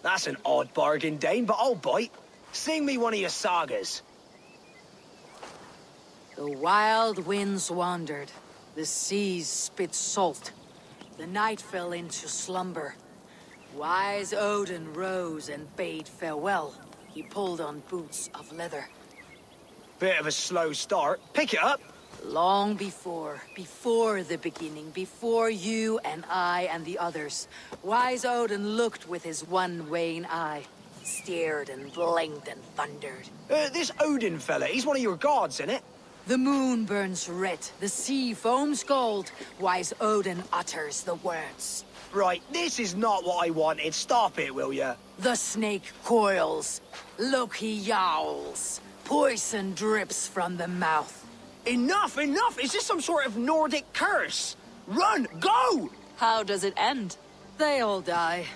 That's an odd bargain, Dane, but I'll bite. Sing me one of your sagas. The wild winds wandered. The seas spit salt. The night fell into slumber. Wise Odin rose and bade farewell. He pulled on boots of leather. Bit of a slow start. Pick it up. Long before the beginning, before you and I and the others, wise Odin looked with his one wan eye, stared and blinked and thundered. This Odin fella, he's one of your gods, innit? The moon burns red, the sea foams gold, wise Odin utters the words. Right, this is not what I wanted. Stop it, will ya? The snake coils, Loki yowls, poison drips from the mouth. Enough, enough! Is this some sort of Nordic curse? Run! Go! How does it end? They all die.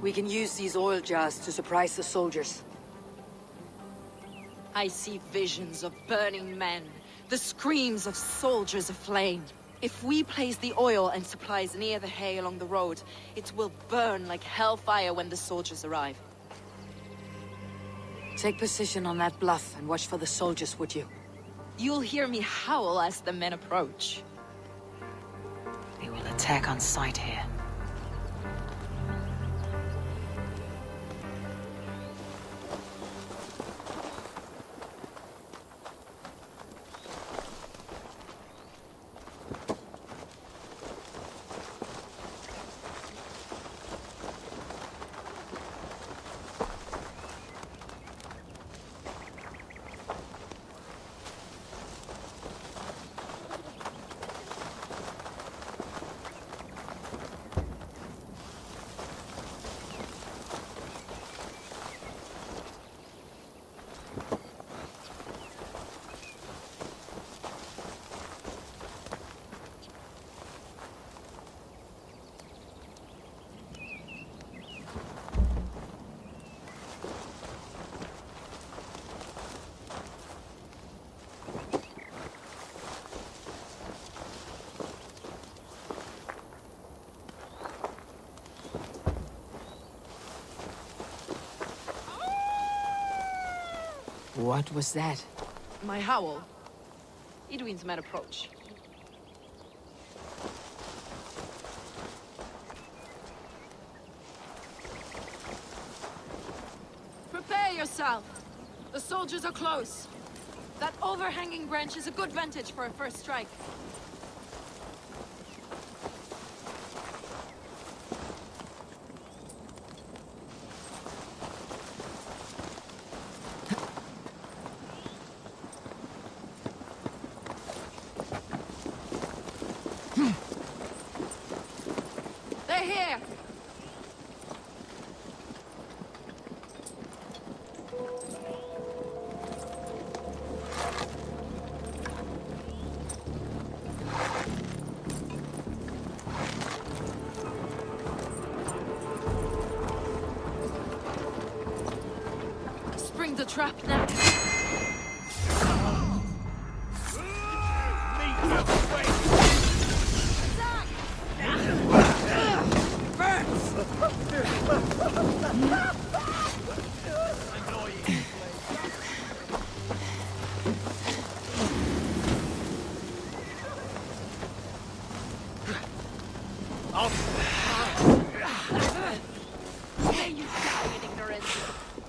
We can use these oil jars to surprise the soldiers. I see visions of burning men, the screams of soldiers aflame. If we place the oil and supplies near the hay along the road, it will burn like hellfire when the soldiers arrive. Take position on that bluff and watch for the soldiers, would you? You'll hear me howl as the men approach. They will attack on sight here. What was that? My howl. Edwin's men approach. Prepare yourself! The soldiers are close. That overhanging branch is a good vantage for a first strike. They're here! Spring the trap now. May you die in ignorance.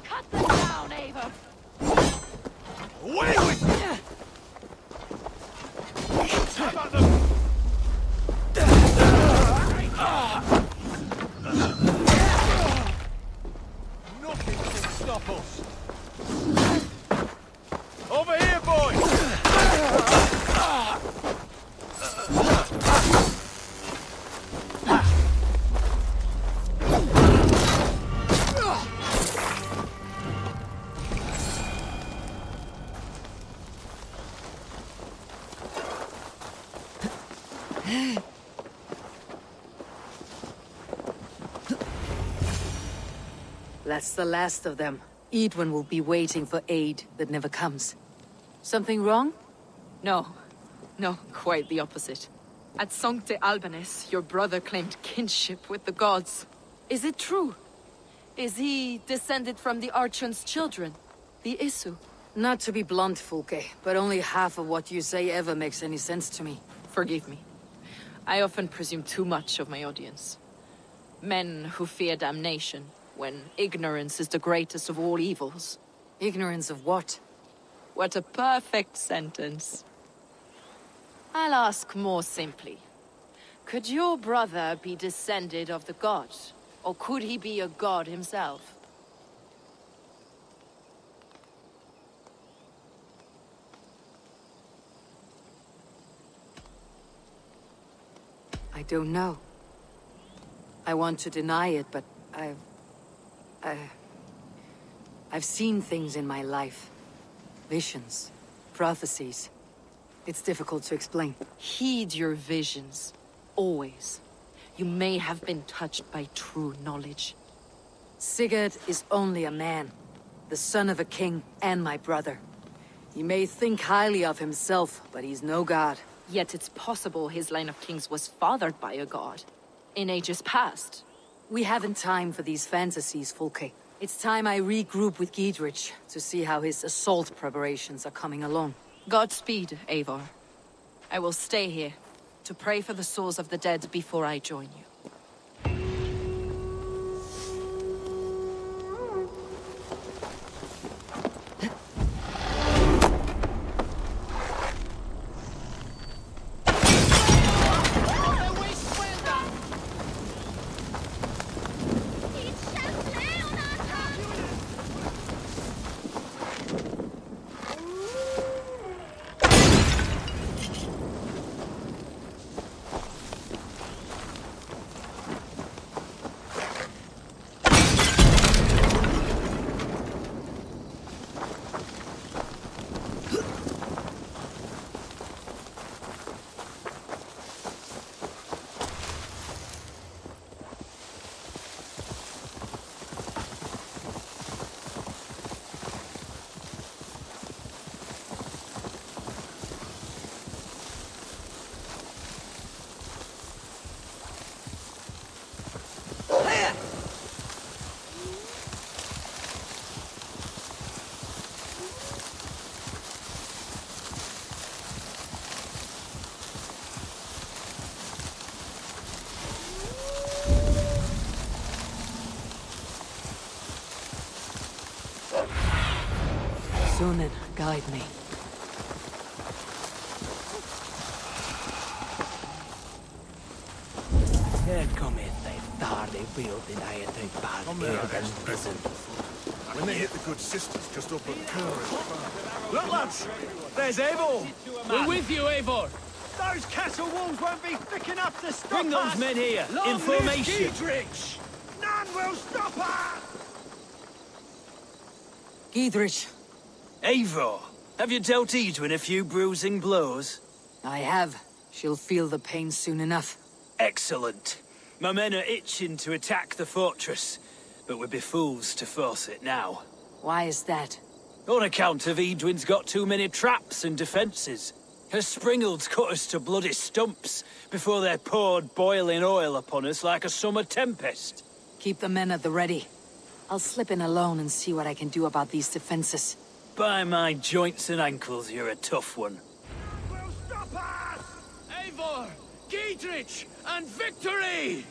Cut them down, Eivor. Away with you! How about them? Nothing can stop us. Over here, boys! That's the last of them. Edwin will be waiting for aid that never comes. Something wrong? No. No, quite the opposite. At Sancte Albanes, your brother claimed kinship with the gods. Is it true? Is he descended from the Archon's children? The Isu? Not to be blunt, Fulke, but only half of what you say ever makes any sense to me. Forgive me. I often presume too much of my audience. Men who fear damnation, when ignorance is the greatest of all evils. Ignorance of what? What a perfect sentence. I'll ask more simply. Could your brother be descended of the gods? Or could he be a god himself? I don't know. I want to deny it, but I've seen things in my life. Visions, prophecies. It's difficult to explain. Heed your visions. Always. You may have been touched by true knowledge. Sigurd is only a man. The son of a king and my brother. He may think highly of himself, but he's no god. Yet it's possible his line of kings was fathered by a god. In ages past. We haven't time for these fantasies, Fulke. It's time I regroup with Giedrich to see how his assault preparations are coming along. Godspeed, Eivor. I will stay here to pray for the souls of the dead before I join you. Sunan, guide me. Kom in, they thought they built in I think bad prison. When they hit the good sisters just up at the curve. Look, lads! There's Eivor! We're with you, Eivor! Those castle walls won't be thick enough to stop Bring those us! men here, Long in formation! live Giedrich! None will stop us! Giedrich. Eivor, have you dealt Edwin a few bruising blows? I have. She'll feel the pain soon enough. Excellent. My men are itching to attack the fortress, but we'd be fools to force it now. Why is that? On account of Edwin's got too many traps and defences. Her springalds cut us to bloody stumps before they poured boiling oil upon us like a summer tempest. Keep the men at the ready. I'll slip in alone and see what I can do about these defenses. By my joints and ankles, you're a tough one. Will stop us! Eivor! Giedrich! And victory!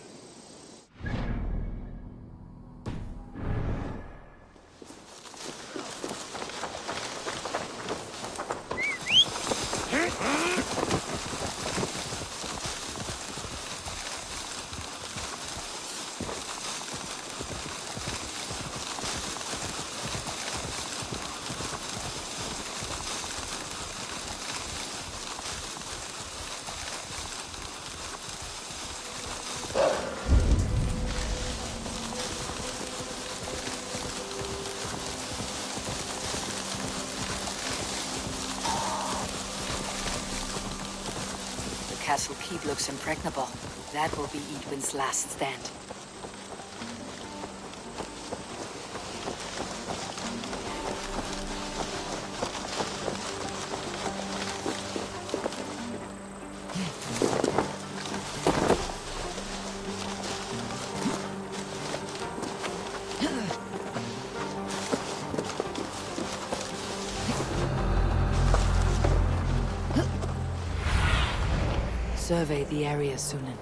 The castle keep looks impregnable. That will be Edwin's last stand. Survey the area, Sunan.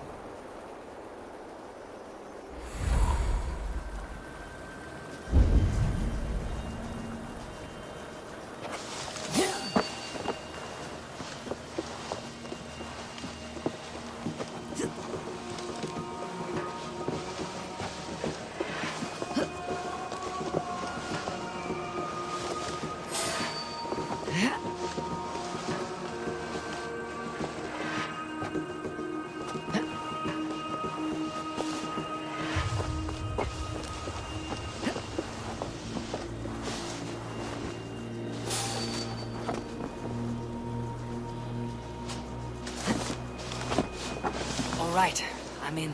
All right, I'm in.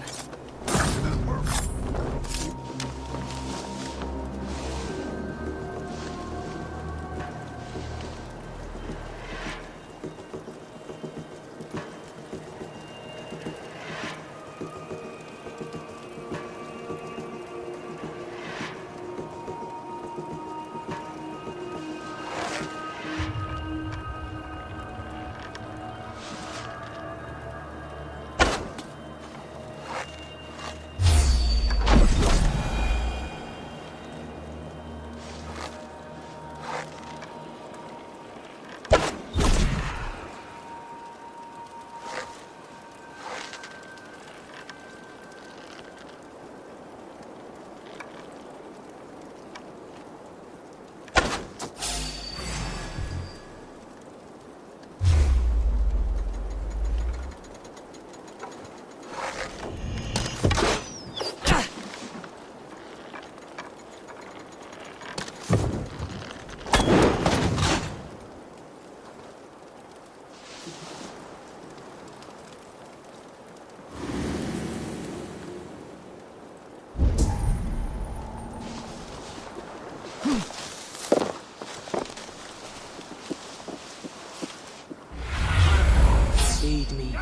Lead me.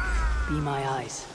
Be my eyes.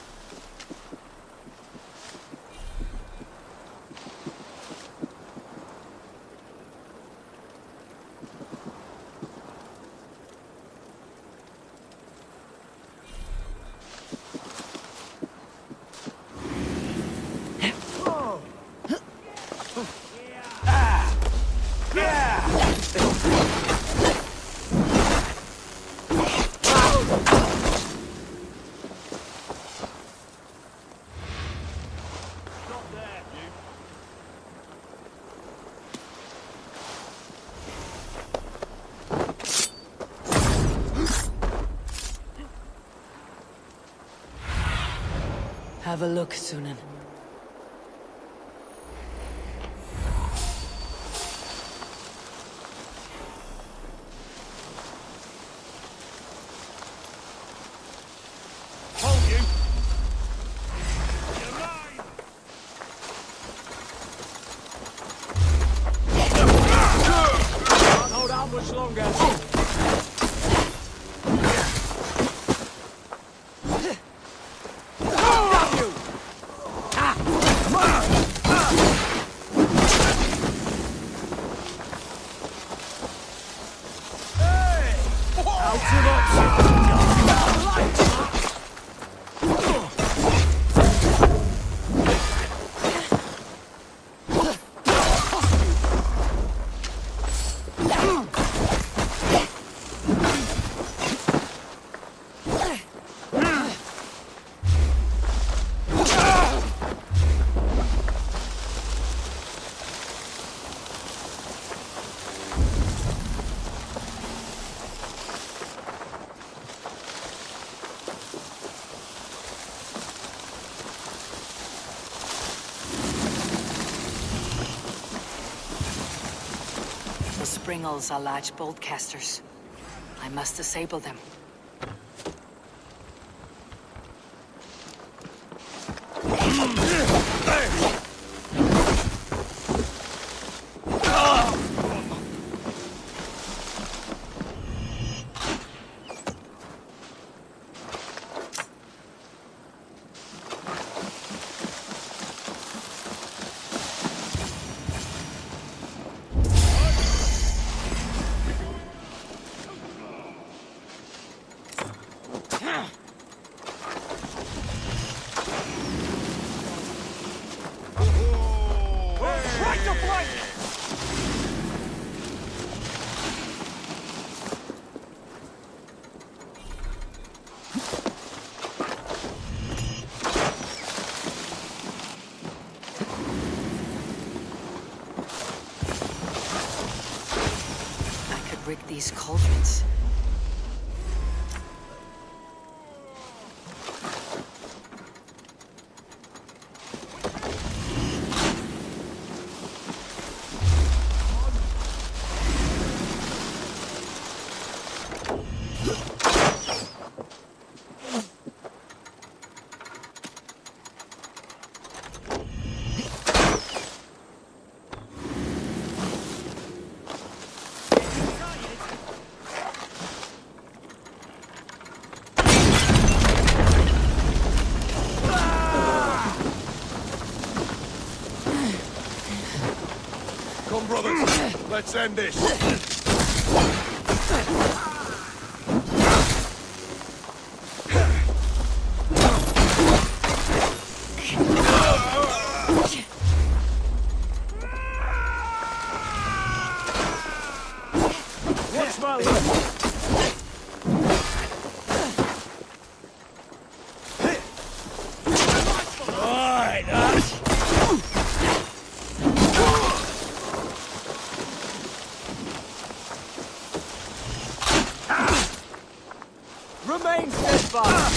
Have a look, Sunan. Hold you! Can't hold out much longer. The Springles are large bolt casters. I must disable them. Right to flank! I could rig these cauldrons. Come, brothers. Let's end this. Watch my left! Alright, remain steadfast!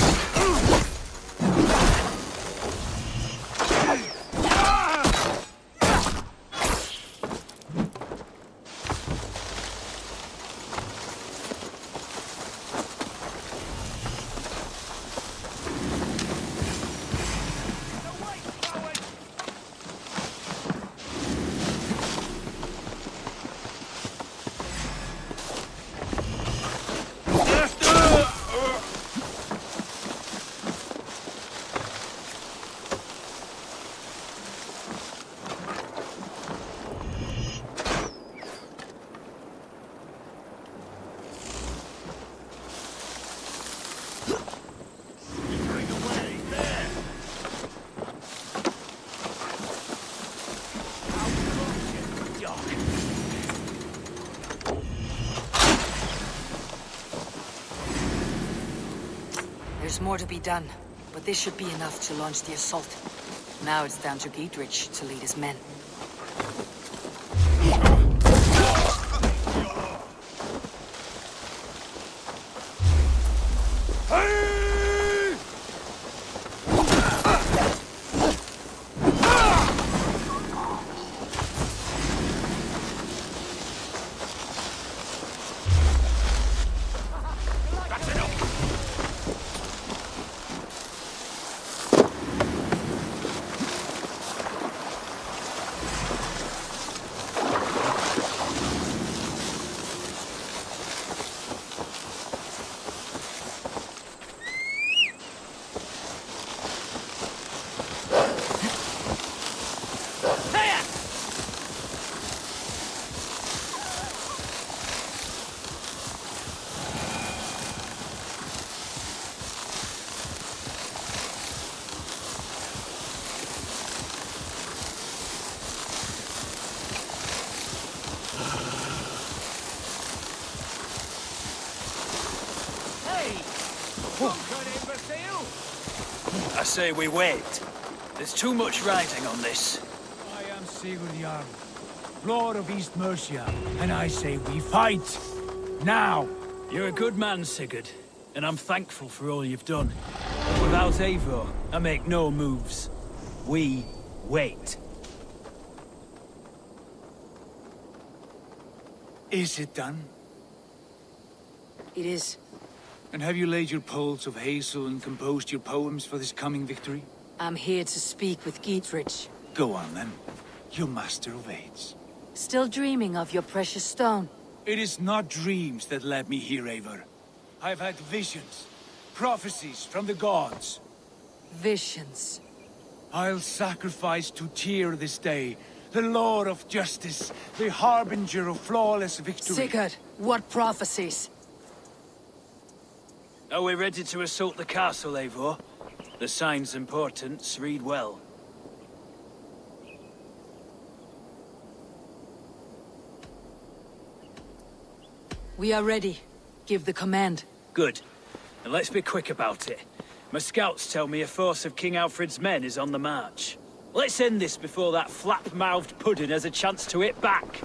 There's more to be done, but this should be enough to launch the assault. Now it's down to Giedrich to lead his men. I say we wait. There's too much riding on this. I am Sigurd Jarl, Lord of East Mercia, and I say we fight! Now! You're a good man, Sigurd, and I'm thankful for all you've done. But without Eivor, I make no moves. We wait. Is it done? It is. And have you laid your poles of hazel and composed your poems for this coming victory? I'm here to speak with Giedrich. Go on, then. You master of aids. Still dreaming of your precious stone? It is not dreams that led me here, Eivor. I've had visions, prophecies from the gods. Visions. I'll sacrifice to Tyr this day, the Lord of Justice, the harbinger of flawless victory. Sigurd, what prophecies? Are we ready to assault the castle, Eivor? The sign's importance, read well. We are ready. Give the command. Good. And let's be quick about it. My scouts tell me a force of King Alfred's men is on the march. Let's end this before that flap-mouthed pudding has a chance to hit back.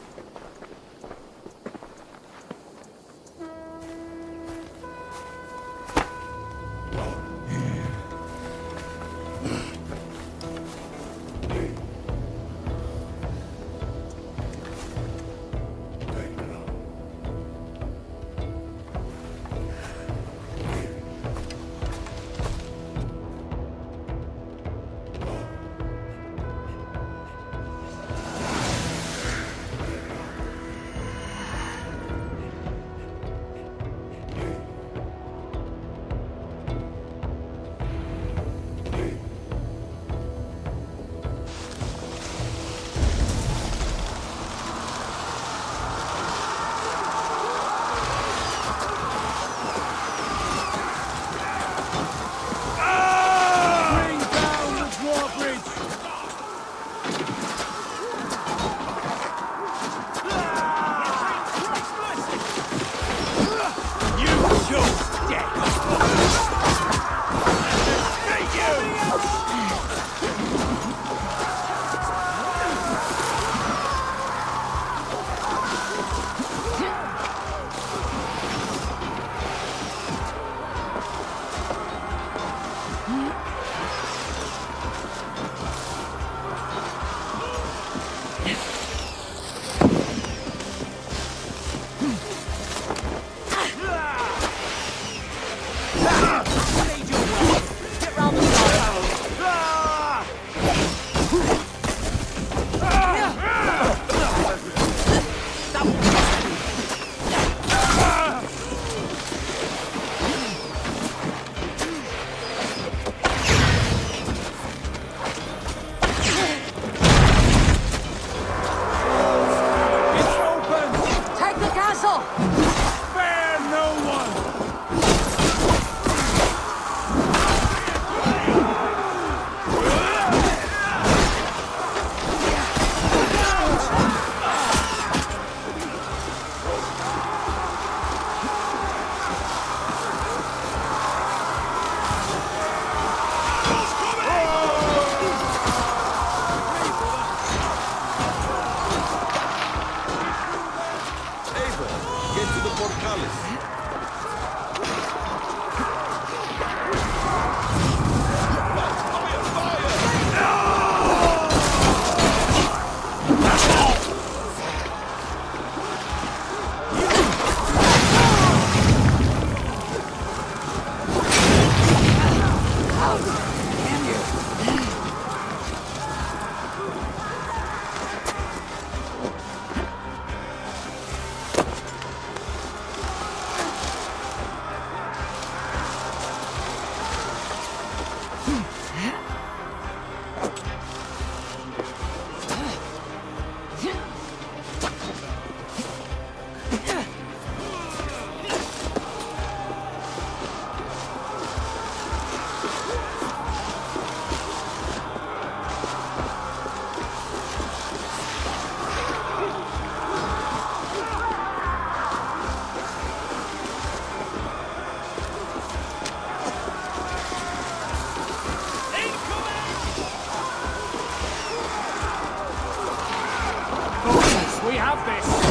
have this!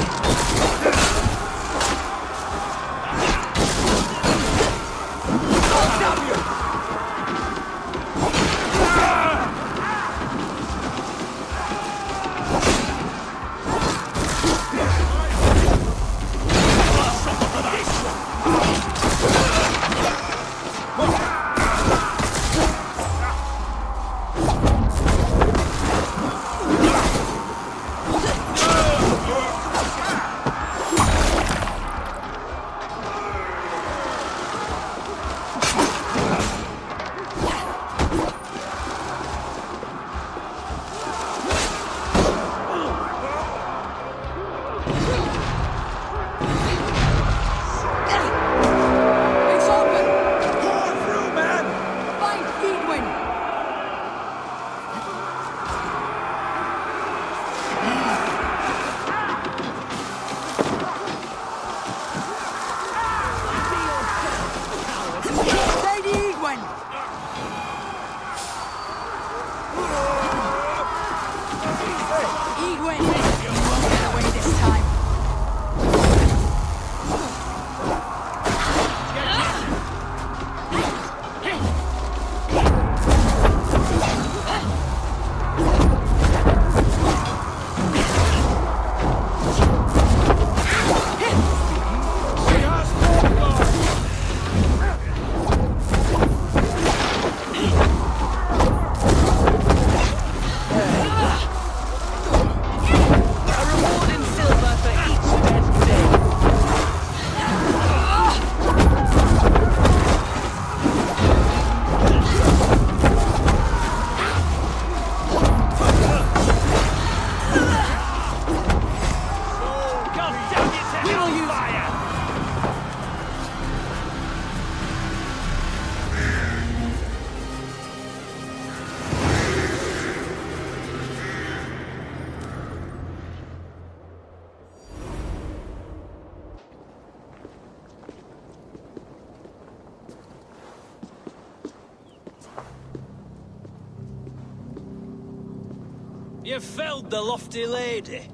You felled the lofty lady.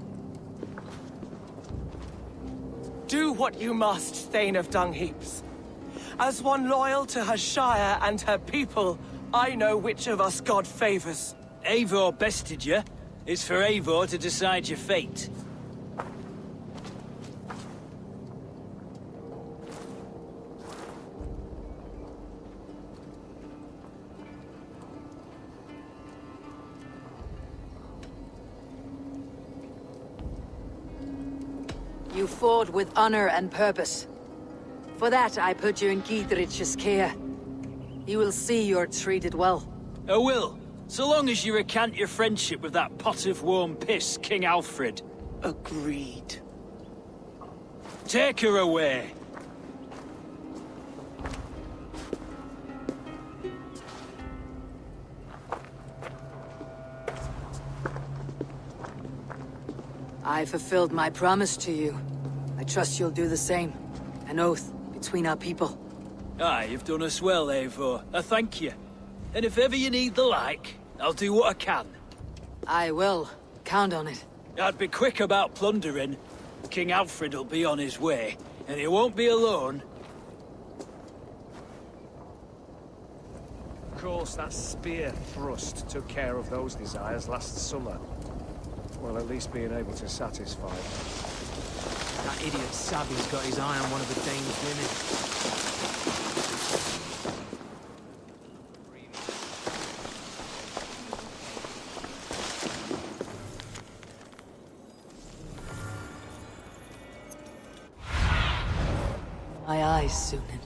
Do what you must, Thane of Dung Heaps. As one loyal to her shire and her people, I know which of us God favors. Eivor bested you. It's for Eivor to decide your fate. You fought with honor and purpose. For that, I put you in Giedrich's care. You will see you're treated well. I will, so long as you recant your friendship with that pot of warm piss, King Alfred. Agreed. Take her away. I fulfilled my promise to you. I trust you'll do the same. An oath between our people. Aye, you've done us well, Eivor. I thank you. And if ever you need the like, I'll do what I can. I will. Count on it. I'd be quick about plundering. King Alfred will be on his way, and he won't be alone. Of course, that spear thrust took care of those desires last summer. Well, at least being able to satisfy them. That idiot Savvy's got his eye on one of the Dane's women. My eyes, Sunan.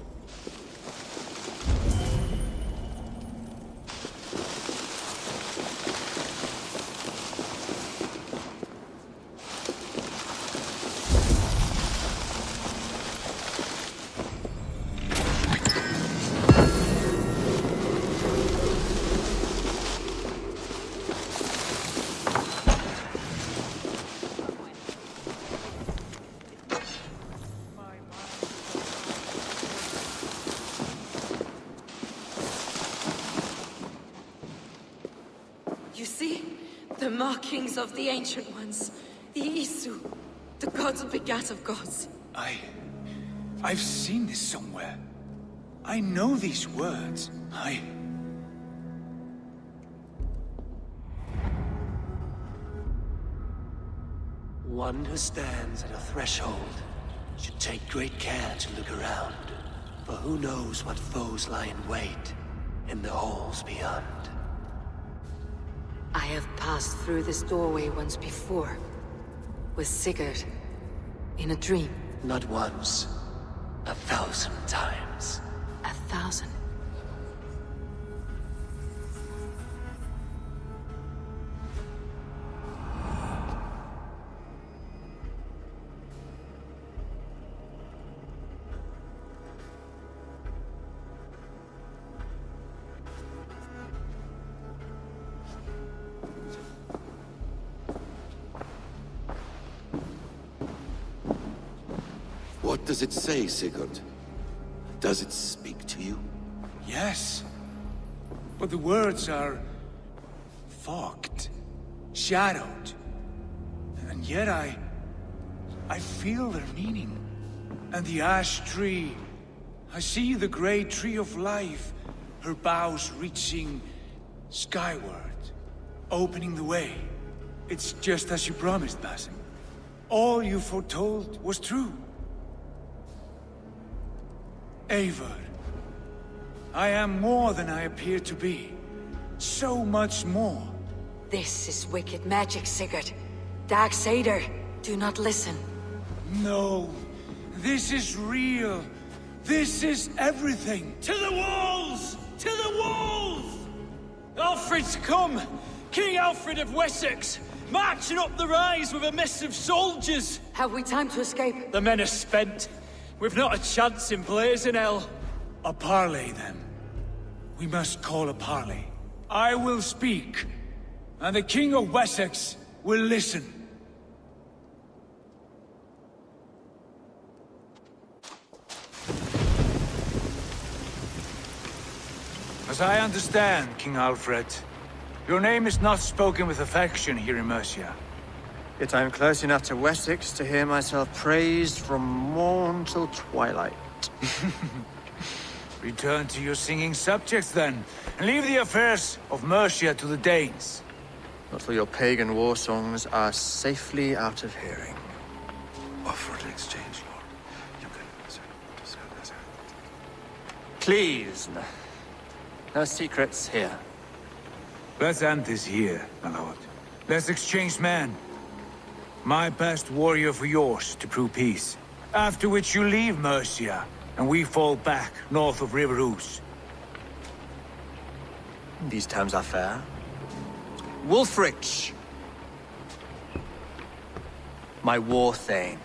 You see? The markings of the Ancient Ones. The Isu. The gods begat of gods. I've seen this somewhere. I know these words. One who stands at a threshold should take great care to look around, for who knows what foes lie in wait in the halls beyond. I have passed through this doorway once before. With Sigurd. In a dream. Not once. 1,000 times. 1,000? What does it say, Sigurd? Does it speak to you? Yes. But the words are... fogged. Shadowed. And yet I feel their meaning. And the ash tree... I see the great tree of life, her boughs reaching skyward, opening the way. It's just as you promised, Basim. All you foretold was true. Eivor, I am more than I appear to be. So much more. This is wicked magic, Sigurd. Darksader, do not listen. No, this is real. This is everything. To the walls! To the walls! Alfred's come! King Alfred of Wessex! Marching up the rise with a mess of soldiers! Have we time to escape? The men are spent. We've not a chance in blazing hell. A parley, then. We must call a parley. I will speak, and the King of Wessex will listen. As I understand, King Alfred, your name is not spoken with affection here in Mercia. Yet I am close enough to Wessex to hear myself praised from morn till twilight. Return to your singing subjects, then, and leave the affairs of Mercia to the Danes. Not till your pagan war songs are safely out of hearing. Offer to exchange, Lord. You can... Please, no secrets here. Let's end this here, my lord. Let's exchange men. My best warrior for yours to prove peace. After which you leave Mercia, and we fall back north of River Ouse. These terms are fair. Wulfrich! My war thane.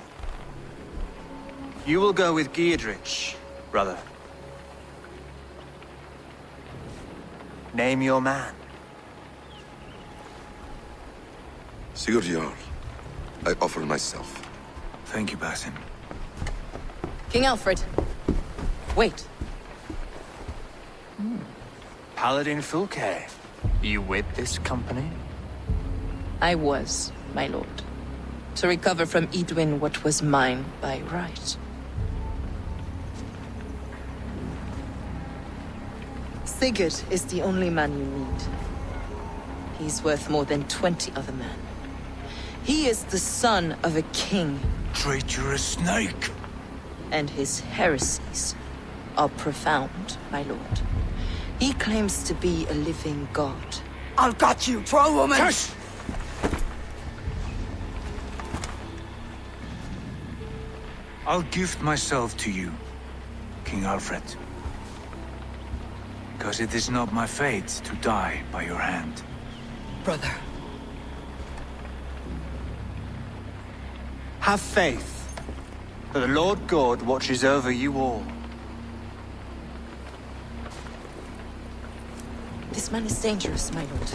You will go with Giedrich, brother. Name your man. Sigurd Jarl, I offer myself. Thank you, Basim. King Alfred. Wait. Paladin Fulke. You with this company? I was, my lord. To recover from Edwin what was mine by right. Sigurd is the only man you need. He's worth more than 20 other men. He is the son of a king. Traitorous snake! And his heresies are profound, my lord. He claims to be a living god. I've got you, troll woman! Hush! I'll gift myself to you, King Alfred. Because it is not my fate to die by your hand. Brother. Have faith that the Lord God watches over you all. This man is dangerous, my lord.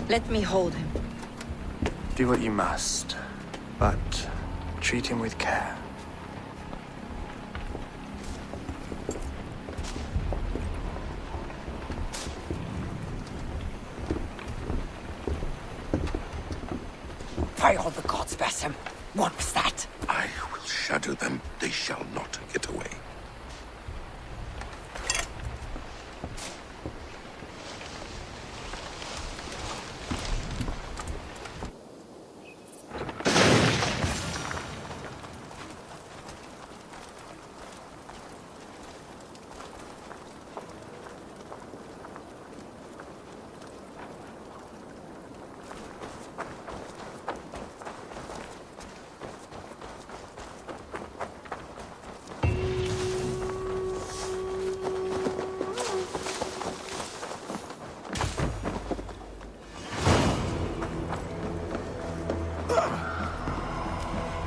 Let me hold him. Do what you must, but treat him with care. Pray all the gods bless him. What was that? I will shadow them. They shall not get away.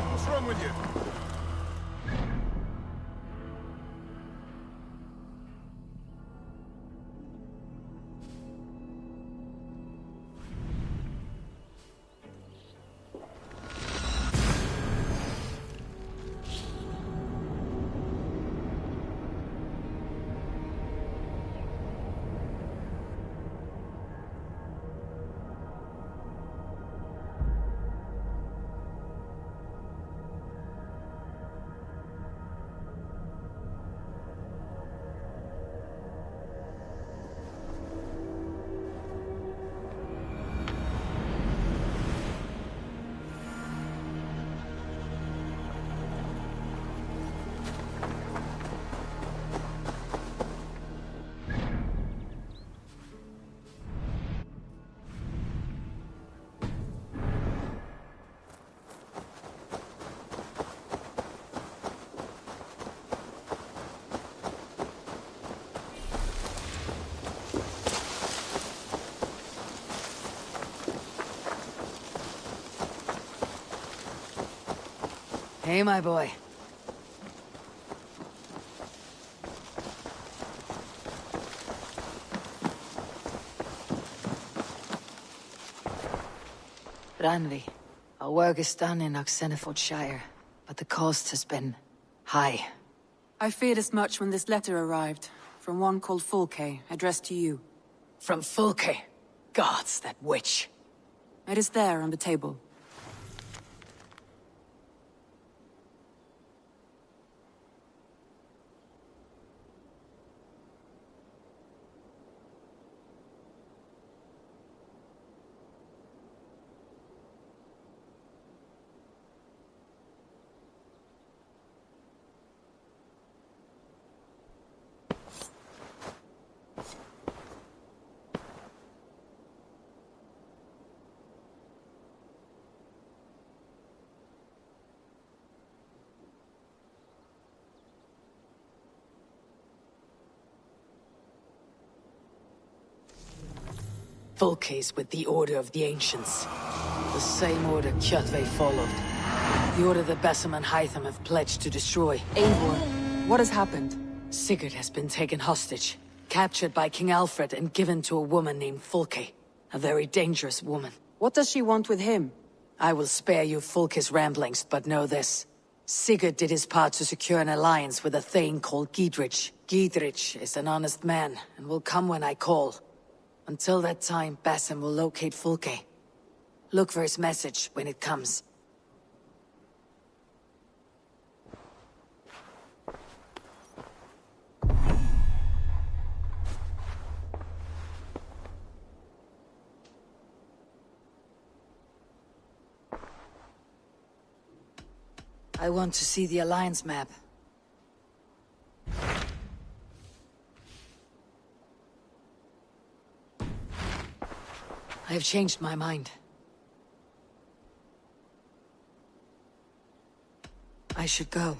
What's wrong with you? Hey, my boy. Ranvi, our work is done in Oxenfordshire, but the cost has been high. I feared as much when this letter arrived, from one called Fulke, addressed to you. From Fulke? Gods, that witch. It is there on the table. Fulke's with the Order of the Ancients. The same order Kjotve followed. The order the Besem and Hytham have pledged to destroy. Eivor, what has happened? Sigurd has been taken hostage, captured by King Alfred and given to a woman named Fulke. A very dangerous woman. What does she want with him? I will spare you Fulke's ramblings, but know this. Sigurd did his part to secure an alliance with a thane called Giedrich. Giedrich is an honest man, and will come when I call. Until that time, Basim will locate Fulke. Look for his message when it comes. I want to see the Alliance map. I have changed my mind. I should go.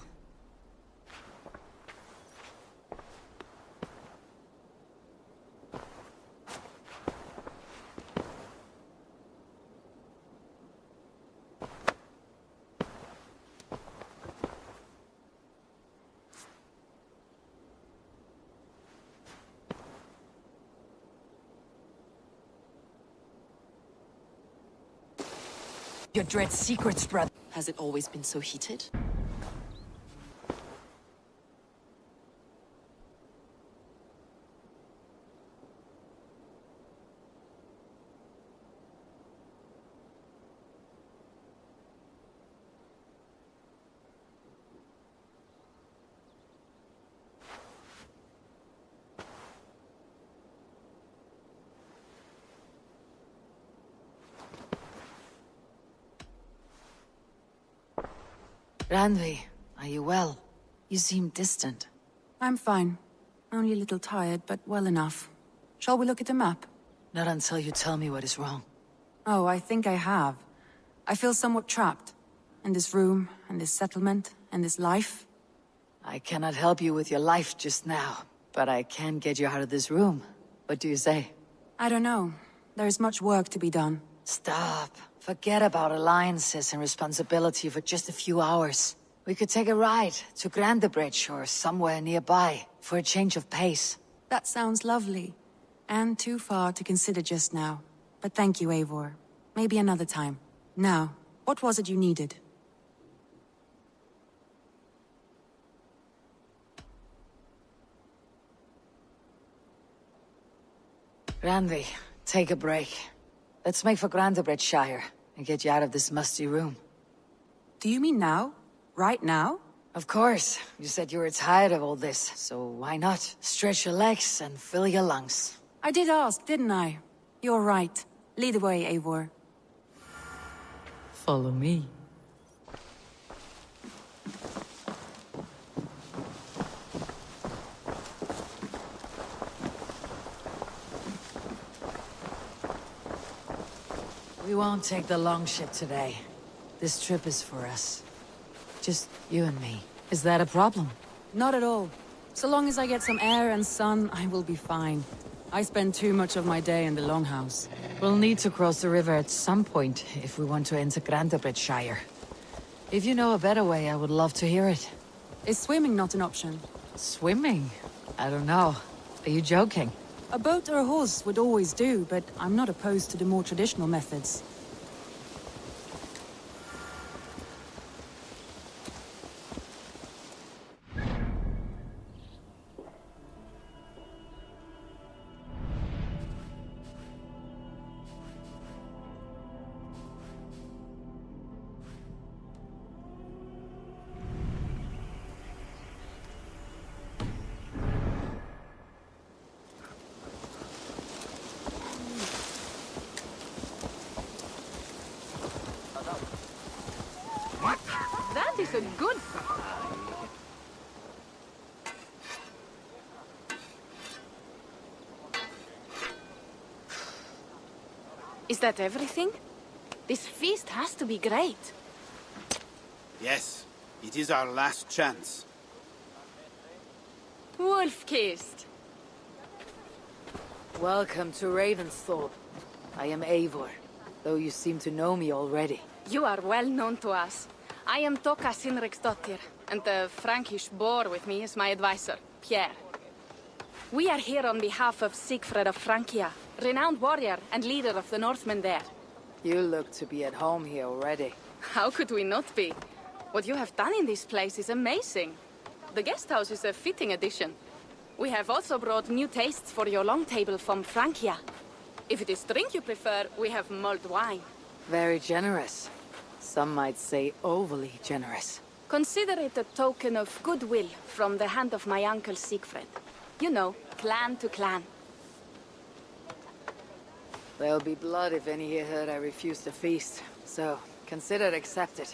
Your dread secrets, brother. Has it always been so heated? Randvi, are you well? You seem distant. I'm fine. Only a little tired, but well enough. Shall we look at the map? Not until you tell me what is wrong. Oh, I think I have. I feel somewhat trapped. In this room, and this settlement, and this life. I cannot help you with your life just now, but I can get you out of this room. What do you say? I don't know. There is much work to be done. Stop. Forget about alliances and responsibility for just a few hours. We could take a ride to Grandebridge or somewhere nearby for a change of pace. That sounds lovely. And too far to consider just now. But thank you, Eivor. Maybe another time. Now, what was it you needed? Randvi, take a break. Let's make for Grandebridge Shire and get you out of this musty room. Do you mean now? Right now? Of course. You said you were tired of all this, so why not? Stretch your legs and fill your lungs. I did ask, didn't I? You're right. Lead the way, Eivor. Follow me. We won't take the long ship today. This trip is for us. Just you and me. Is that a problem? Not at all. So long as I get some air and sun, I will be fine. I spend too much of my day in the Longhouse. We'll need to cross the river at some point if we want to enter Grandebridge Shire. If you know a better way, I would love to hear it. Is swimming not an option? Swimming? I don't know. Are you joking? A boat or a horse would always do, but I'm not opposed to the more traditional methods. That is a good... Is that everything? This feast has to be great. Yes, it is our last chance. Wolf-kissed. Welcome to Ravensthorpe. I am Eivor, though you seem to know me already. You are well known to us. I am Toka Sinriksdottir, and the Frankish boar with me is my advisor, Pierre. We are here on behalf of Sigfred of Francia, renowned warrior and leader of the Northmen there. You look to be at home here already. How could we not be? What you have done in this place is amazing. The guest house is a fitting addition. We have also brought new tastes for your long table from Francia. If it is drink you prefer, we have mulled wine. Very generous. Some might say overly generous. Consider it a token of goodwill from the hand of my uncle Siegfried. You know, clan to clan. There'll be blood if any here heard I refuse the feast, so consider it accepted.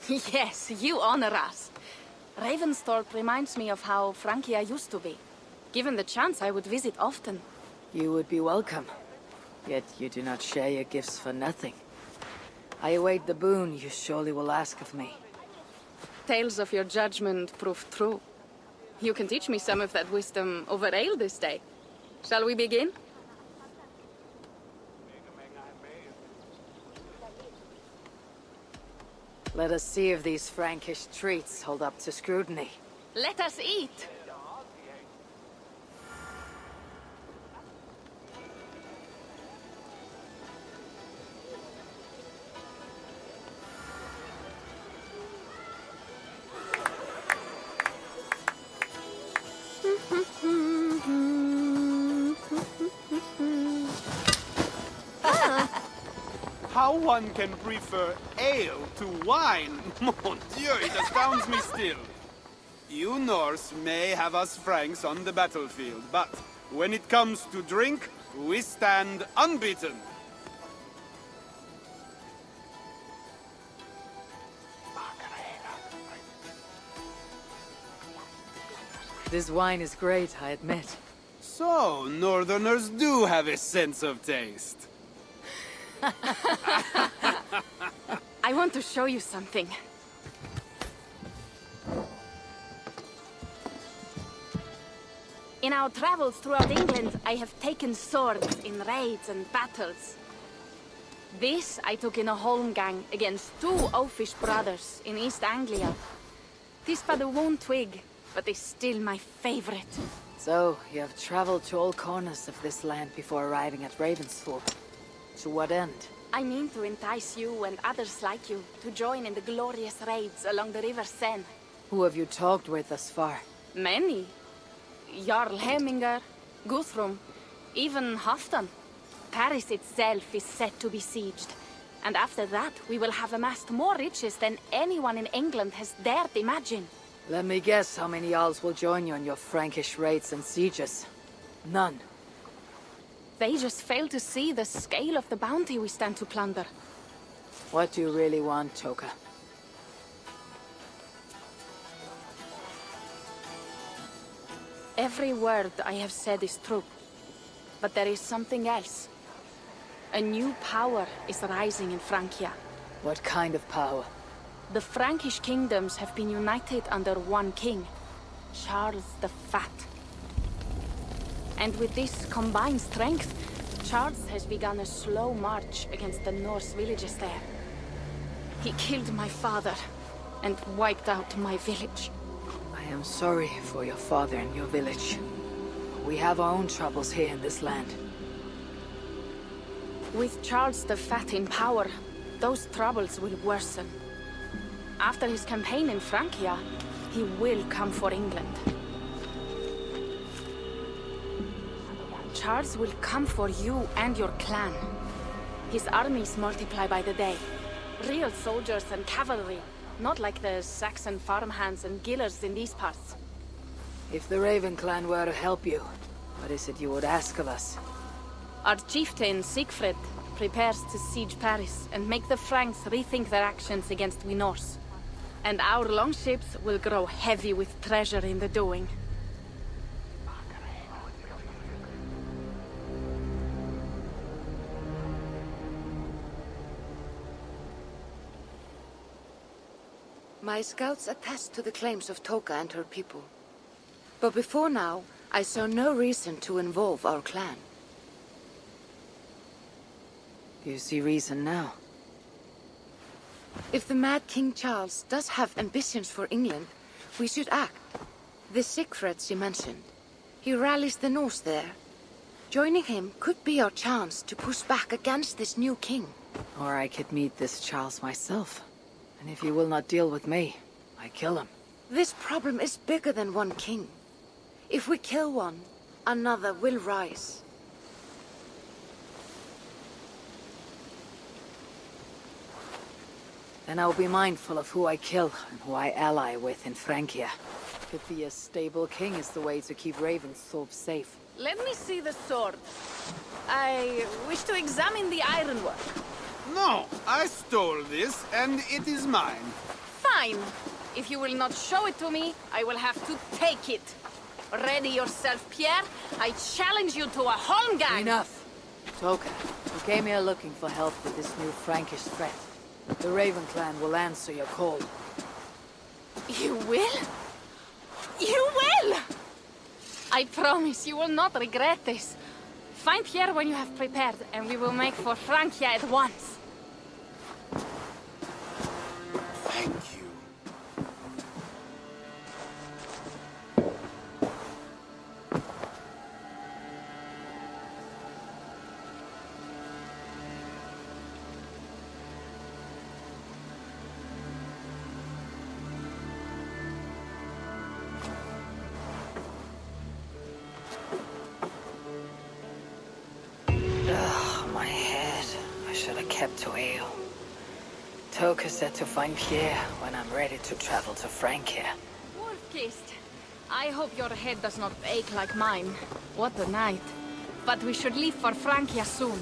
Yes, you honor us. Ravensthorpe reminds me of how Francia used to be. Given the chance, I would visit often. You would be welcome. Yet you do not share your gifts for nothing. I await the boon you surely will ask of me. Tales of your judgment prove true. You can teach me some of that wisdom over ale this day. Shall we begin? Let us see if these Frankish treats hold up to scrutiny. Let us eat! How one can prefer ale to wine? Mon Dieu, it astounds me still. You Norse may have us Franks on the battlefield, but when it comes to drink, we stand unbeaten. This wine is great, I admit. So, Northerners do have a sense of taste. I want to show you something. In our travels throughout England, I have taken swords in raids and battles. This I took in a holmgang against 2 oafish brothers in East Anglia. This but a worn twig, but is still my favorite. So, you have traveled to all corners of this land before arriving at Ravensthorpe. To what end? I mean to entice you and others like you to join in the glorious raids along the River Seine. Who have you talked with thus far? Many. Jarl Hemminger, Guthrum, even Halfdan. Paris itself is set to be sieged. And after that, we will have amassed more riches than anyone in England has dared imagine. Let me guess how many Jarls will join you in your Frankish raids and sieges. None. They just fail to see the scale of the bounty we stand to plunder. What do you really want, Toka? Every word I have said is true. But there is something else. A new power is rising in Francia. What kind of power? The Frankish kingdoms have been united under one king, Charles the Fat. And with this combined strength, Charles has begun a slow march against the Norse villages there. He killed my father and wiped out my village. I am sorry for your father and your village. We have our own troubles here in this land. With Charles the Fat in power, those troubles will worsen. After his campaign in Francia, he will come for England. Charles will come for you and your clan. His armies multiply by the day. Real soldiers and cavalry, not like the Saxon farmhands and gillers in these parts. If the Raven clan were to help you, what is it you would ask of us? Our chieftain, Siegfried, prepares to siege Paris and make the Franks rethink their actions against we Norse. And our longships will grow heavy with treasure in the doing. My scouts attest to the claims of Toka and her people. But before now, I saw no reason to involve our clan. You see reason now? If the Mad King Charles does have ambitions for England, we should act. The Siegfried she mentioned. He rallies the Norse there. Joining him could be our chance to push back against this new king. Or I could meet this Charles myself. And if you will not deal with me, I kill him. This problem is bigger than one king. If we kill one, another will rise. Then I'll be mindful of who I kill and who I ally with in Francia. Could be a stable king is the way to keep Ravensthorpe safe. Let me see the sword. I wish to examine the ironwork. No, I stole this, and it is mine. Fine. If you will not show it to me, I will have to take it. Ready yourself, Pierre. I challenge you to a holmgang. Enough. Toka, you came here looking for help with this new Frankish threat. The Raven clan will answer your call. You will? You will! I promise you will not regret this. Find Pierre when you have prepared, and we will make for Francia at once. Thank you. My head. I should have kept to ale. Toka said to find Pierre when I'm ready to travel to Francia. Wolf-kissed. I hope your head does not ache like mine. What a night. But we should leave for Francia soon.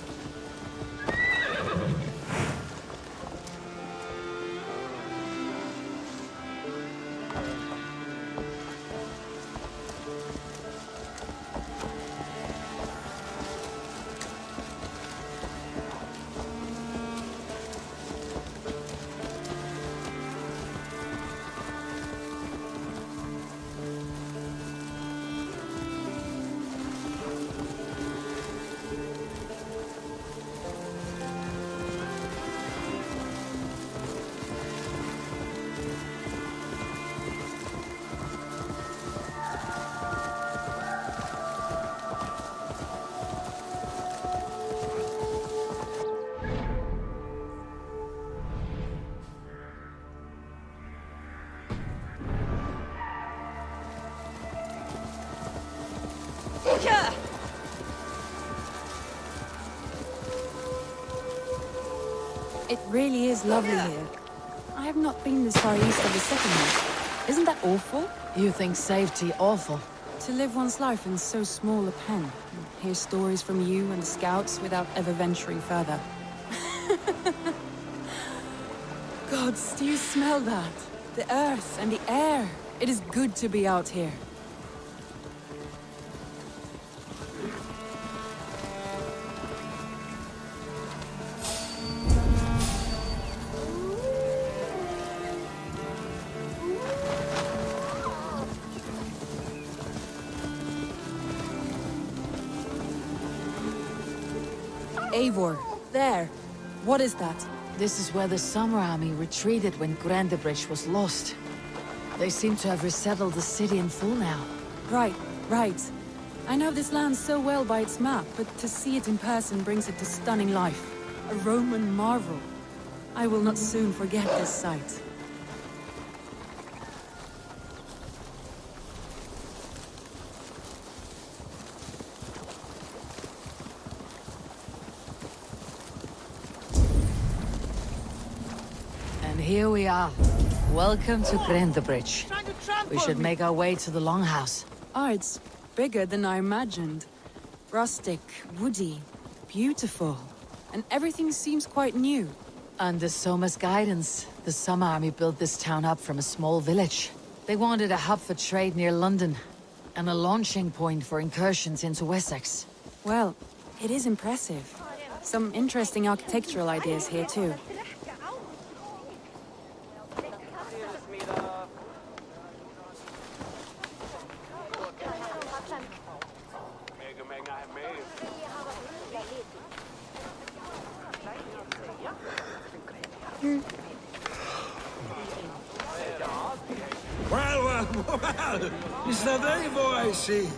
It really is lovely here. I have not been this far east of the settlement. Isn't that awful? You think safety awful? To live one's life in so small a pen, and hear stories from you and the scouts without ever venturing further. Gods, do you smell that? The earth and the air. It is good to be out here. Eivor, there. What is that? This is where the Summer Army retreated when Grandebridge was lost. They seem to have resettled the city in full now. Right. I know this land so well by its map, but to see it in person brings it to stunning life. A Roman marvel. I will not soon forget this sight. Here we are. Welcome to Grandebridge. We should make our way to the Longhouse. Oh, it's bigger than I imagined. Rustic, woody, beautiful. And everything seems quite new. Under Soma's guidance, the Summer Army built this town up from a small village. They wanted a hub for trade near London, and a launching point for incursions into Wessex. Well, it is impressive. Some interesting architectural ideas here too. Well, is that Eivor I see?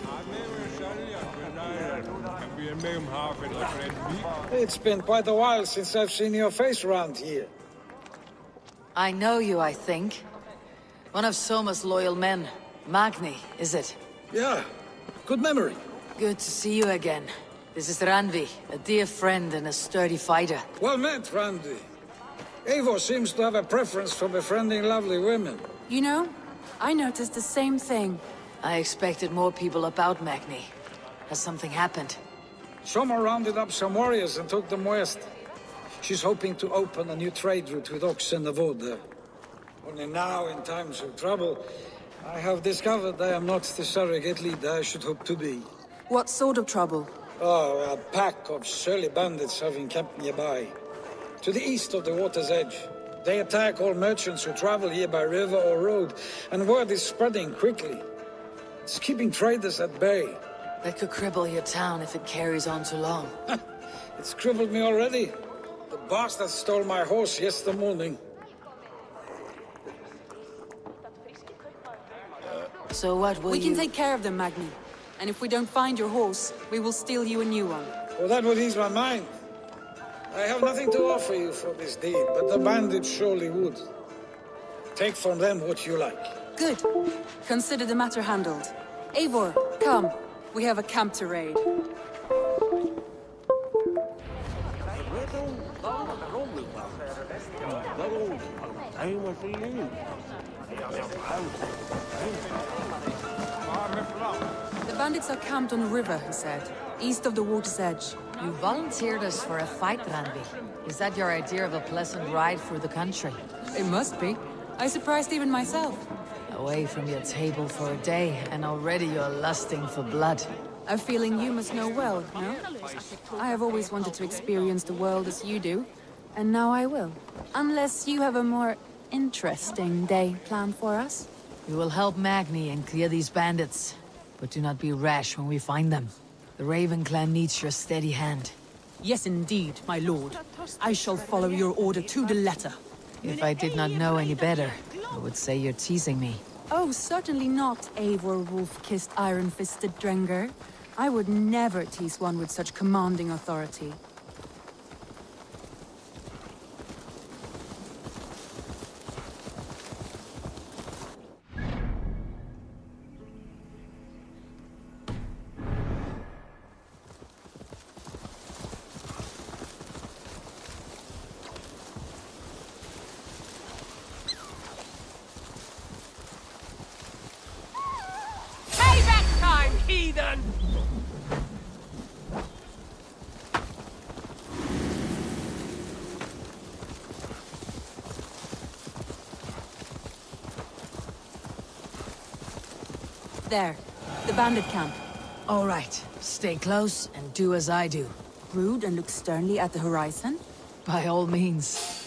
It's been quite a while since I've seen your face around here. I know you, I think. One of Soma's loyal men. Magni, is it? Yeah, good memory. Good to see you again. This is Randvi, a dear friend and a sturdy fighter. Well met, Randvi. Eivor seems to have a preference for befriending lovely women. You know, I noticed the same thing. I expected more people about Magni. Has something happened? Soma rounded up some warriors and took them west. She's hoping to open a new trade route with oxen of wood there. Only now, in times of trouble, I have discovered I am not the surrogate leader I should hope to be. What sort of trouble? Oh, a pack of surly bandits have encamped nearby. To the east of the water's edge. They attack all merchants who travel here by river or road, and word is spreading quickly. It's keeping traders at bay. That could cripple your town if it carries on too long. It's crippled me already. The bastard stole my horse yesterday morning. So what will We can take care of them, Magni. And if we don't find your horse, we will steal you a new one. Well, that would ease my mind. I have nothing to offer you for this deed, but the bandits surely would. Take from them what you like. Good. Consider the matter handled. Eivor, come. We have a camp to raid. The bandits are camped on a river, he said, east of the water's edge. You volunteered us for a fight, Randvi. Is that your idea of a pleasant ride through the country? It must be. I surprised even myself. Away from your table for a day, and already you're lusting for blood. A feeling you must know well, no? I have always wanted to experience the world as you do, and now I will. Unless you have a more interesting day planned for us? We will help Magni and clear these bandits, but do not be rash when we find them. The Raven clan needs your steady hand. Yes, indeed, my lord. I shall follow your order to the letter. If I did not know any better, I would say you're teasing me. Oh, certainly not, Eivor wolf-kissed iron-fisted Drenger. I would never tease one with such commanding authority. There, the bandit camp. All right, stay close and do as I do. Brood and look sternly at the horizon? By all means.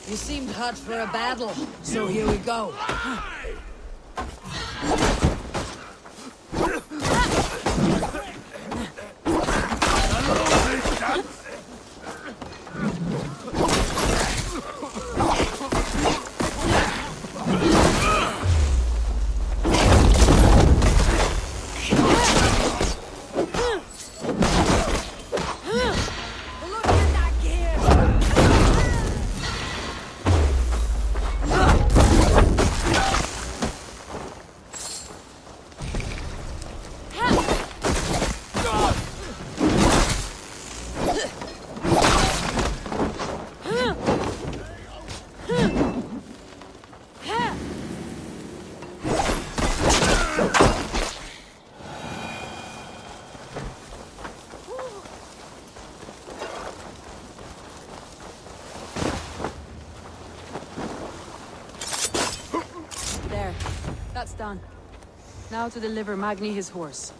You seemed hot for a battle, so here we go. That's done. Now to deliver Magni his horse.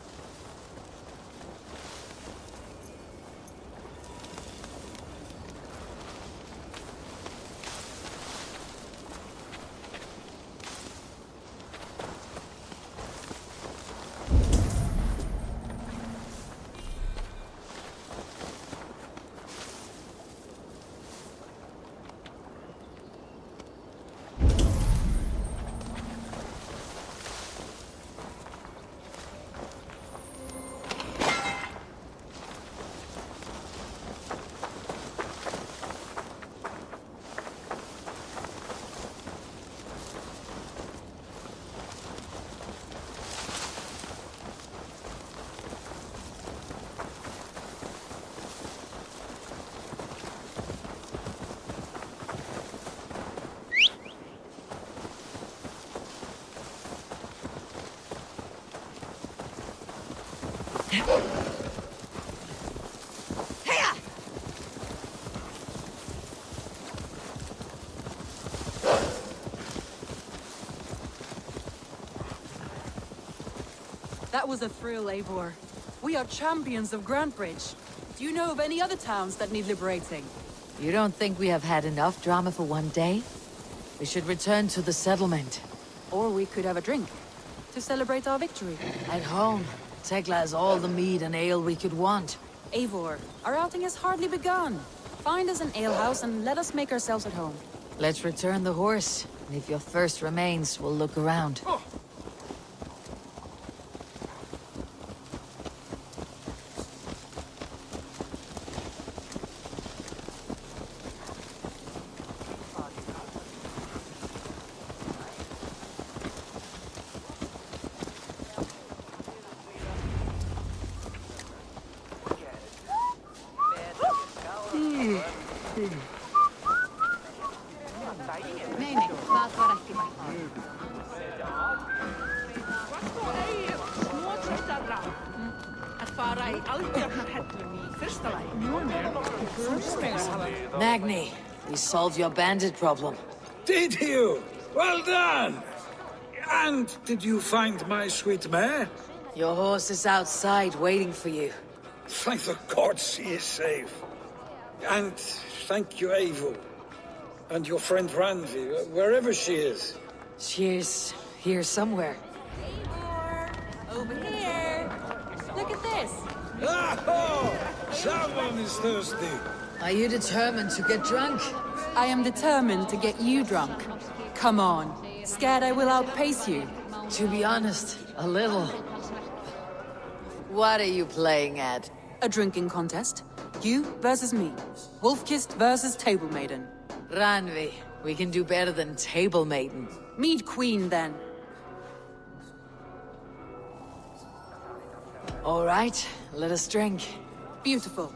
That was a thrill, Eivor. We are champions of Grantebridge. Do you know of any other towns that need liberating? You don't think we have had enough drama for one day? We should return to the settlement. Or we could have a drink, to celebrate our victory. At home, Tekla has all the mead and ale we could want. Eivor, our outing has hardly begun. Find us an alehouse and let us make ourselves at home. Let's return the horse. And if your thirst remains, we'll look around. Magni, we solved your bandit problem. Did you? Well done! And did you find my sweet mare? Your horse is outside waiting for you. Thank the gods he is safe. And thank you, Eivor. And your friend Randvi, wherever she is. She's here somewhere. Over here! Look at this! Oh! Someone is thirsty. Are you determined to get drunk? I am determined to get you drunk. Come on. Scared I will outpace you? To be honest, a little. What are you playing at? A drinking contest. You versus me. Wolf-Kissed versus Table Maiden. Randvi, we can do better than Table Maiden. Mead Queen, then. All right, let us drink. Beautiful.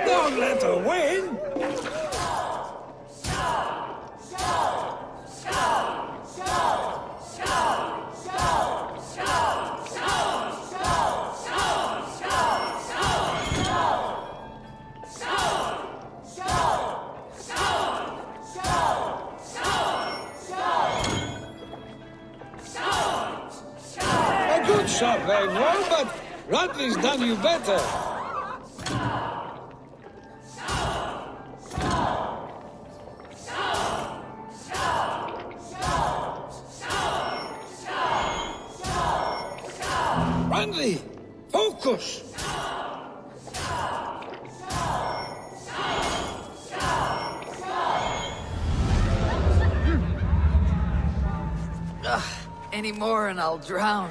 Don't let her win! A good shot, Eivor, but Radley's done you better. Radley, focus! Any more and I'll drown.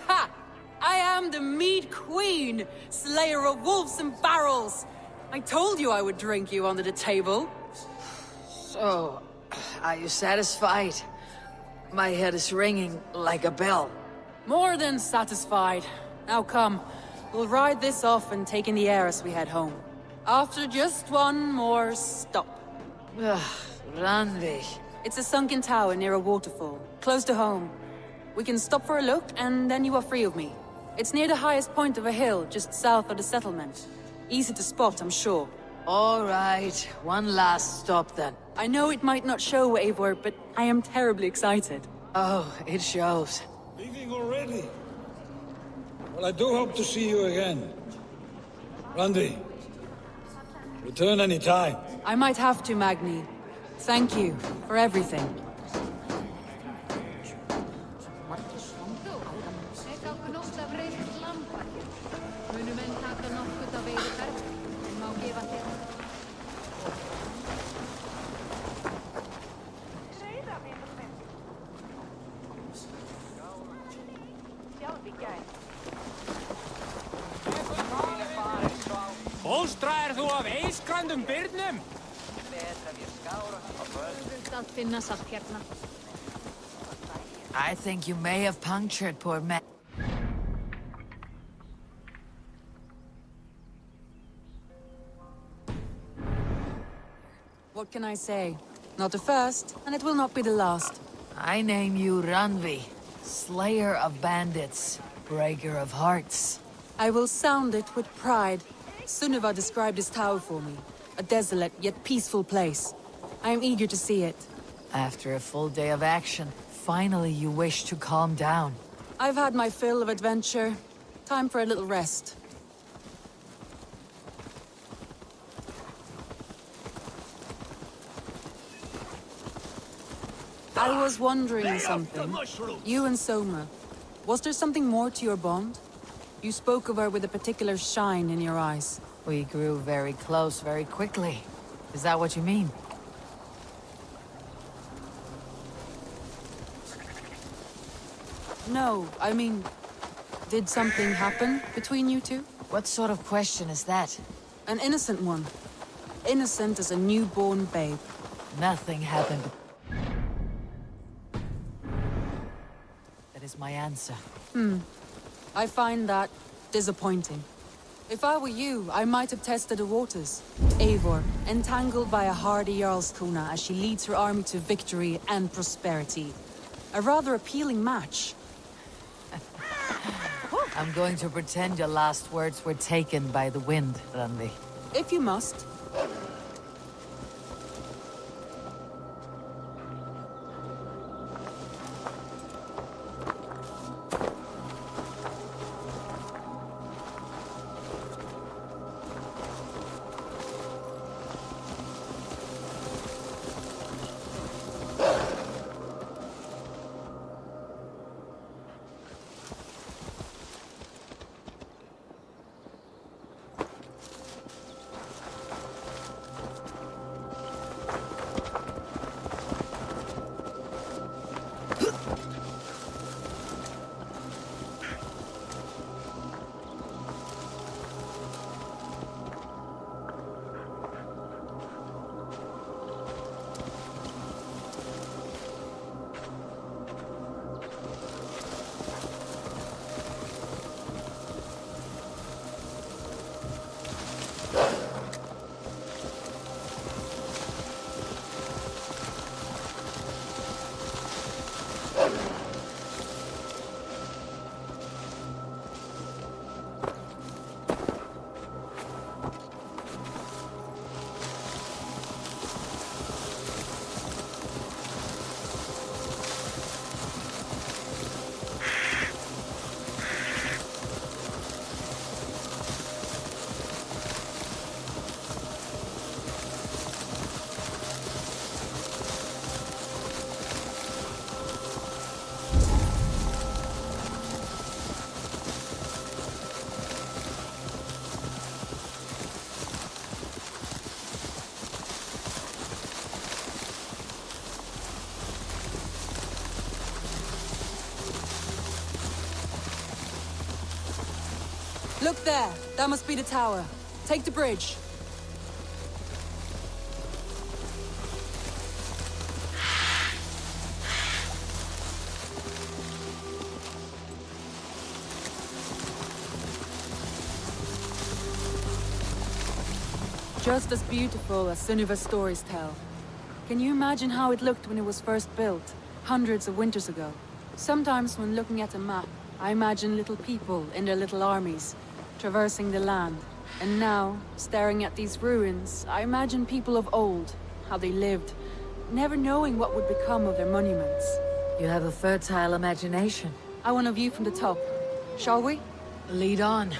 Ha! I am the Mead Queen, slayer of wolves and barrels. I told you I would drink you under the table. So, are you satisfied? My head is ringing like a bell. More than satisfied. Now come, we'll ride this off and take in the air as we head home. After just one more stop. Randvi. It's a sunken tower near a waterfall, close to home. We can stop for a look, and then you are free of me. It's near the highest point of a hill, just south of the settlement. Easy to spot, I'm sure. All right, one last stop then. I know it might not show, Eivor, but I am terribly excited. Oh, it shows. Leaving already? Well, I do hope to see you again. Randi, return any time. I might have to, Magni. Thank you for everything. Holstraðir þú af eiskrandum byrnum? I think you may have punctured poor man. What can I say? Not the first, and it will not be the last. I name you Randvi, slayer of bandits, breaker of hearts. I will sound it with pride. Sunniva described this tower for me. A desolate yet peaceful place. I am eager to see it. After a full day of action, finally you wish to calm down. I've had my fill of adventure. Time for a little rest. I was wondering something. You and Soma. Was there something more to your bond? You spoke of her with a particular shine in your eyes. We grew very close very quickly. Is that what you mean? No, I mean... Did something happen between you two? What sort of question is that? An innocent one. Innocent as a newborn babe. Nothing happened. That is my answer. I find that disappointing. If I were you, I might have tested the waters. Eivor, entangled by a hardy Jarlskona as she leads her army to victory and prosperity. A rather appealing match. I'm going to pretend your last words were taken by the wind, Randi. If you must. Look there. That must be the tower. Take the bridge. Just as beautiful as Sunniva's stories tell. Can you imagine how it looked when it was first built, hundreds of winters ago? Sometimes when looking at a map, I imagine little people in their little armies, traversing the land. And now, staring at these ruins, I imagine people of old, how they lived, never knowing what would become of their monuments. You have a fertile imagination. I want a view from the top. Shall we? Lead on.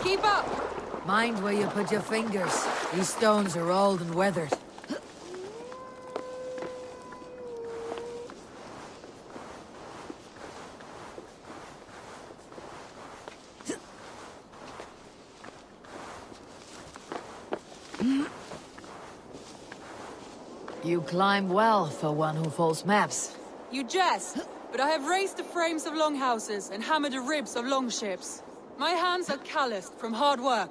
Keep up! Mind where you put your fingers. These stones are old and weathered. You climb well for one who folds maps. You jest, but I have raised the frames of longhouses and hammered the ribs of longships. My hands are calloused from hard work.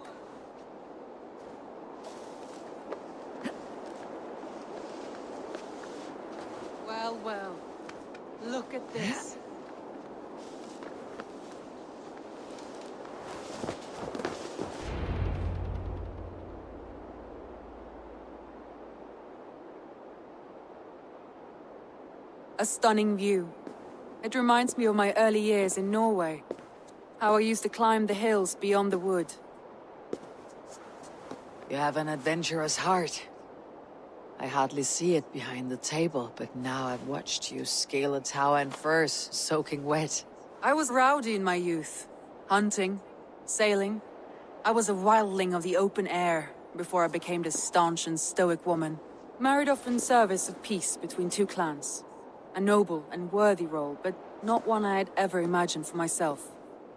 Well, well. Look at this. A stunning view. It reminds me of my early years in Norway. How I used to climb the hills beyond the wood. You have an adventurous heart. I hardly see it behind the table, but now I've watched you scale a tower in furs, soaking wet. I was rowdy in my youth. Hunting, sailing. I was a wildling of the open air, before I became this staunch and stoic woman. Married off in service of peace between two clans. A noble and worthy role, but not one I had ever imagined for myself.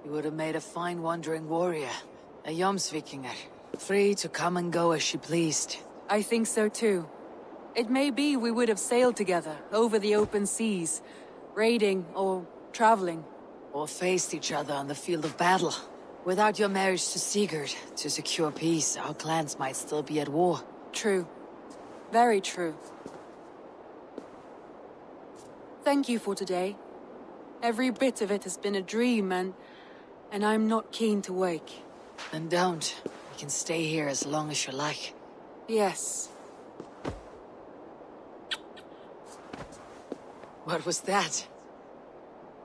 You would have made a fine wandering warrior. A Jomsvikinger. Free to come and go as she pleased. I think so too. It may be we would have sailed together, over the open seas, raiding or traveling. Or faced each other on the field of battle. Without your marriage to Sigurd, to secure peace, our clans might still be at war. True. Very true. Thank you for today. Every bit of it has been a dream, and I'm not keen to wake. Then don't. You can stay here as long as you like. Yes. What was that?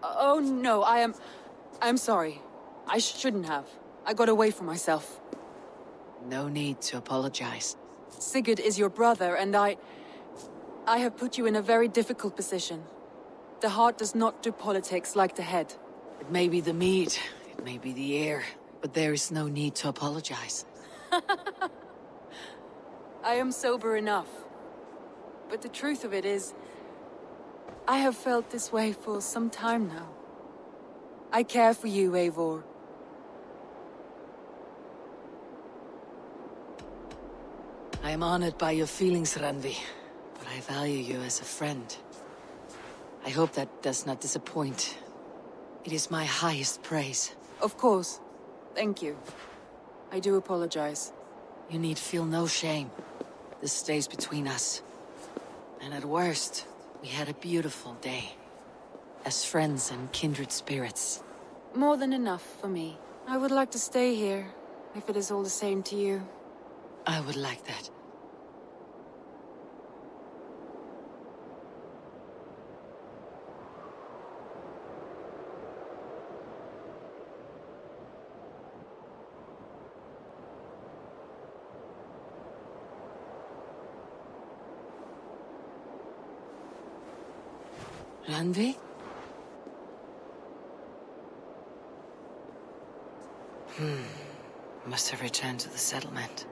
Oh no, I'm sorry. I shouldn't have. I got away from myself. No need to apologize. Sigurd is your brother, and I have put you in a very difficult position. The heart does not do politics like the head. It may be the meat, it may be the air, but there is no need to apologize. I am sober enough. But the truth of it is, I have felt this way for some time now. I care for you, Eivor. I am honored by your feelings, Randvi, but I value you as a friend. I hope that does not disappoint. It is my highest praise. Of course. Thank you. I do apologize. You need feel no shame. This stays between us. And at worst, we had a beautiful day. As friends and kindred spirits. More than enough for me. I would like to stay here, if it is all the same to you. I would like that. Randvi? Must have returned to the settlement.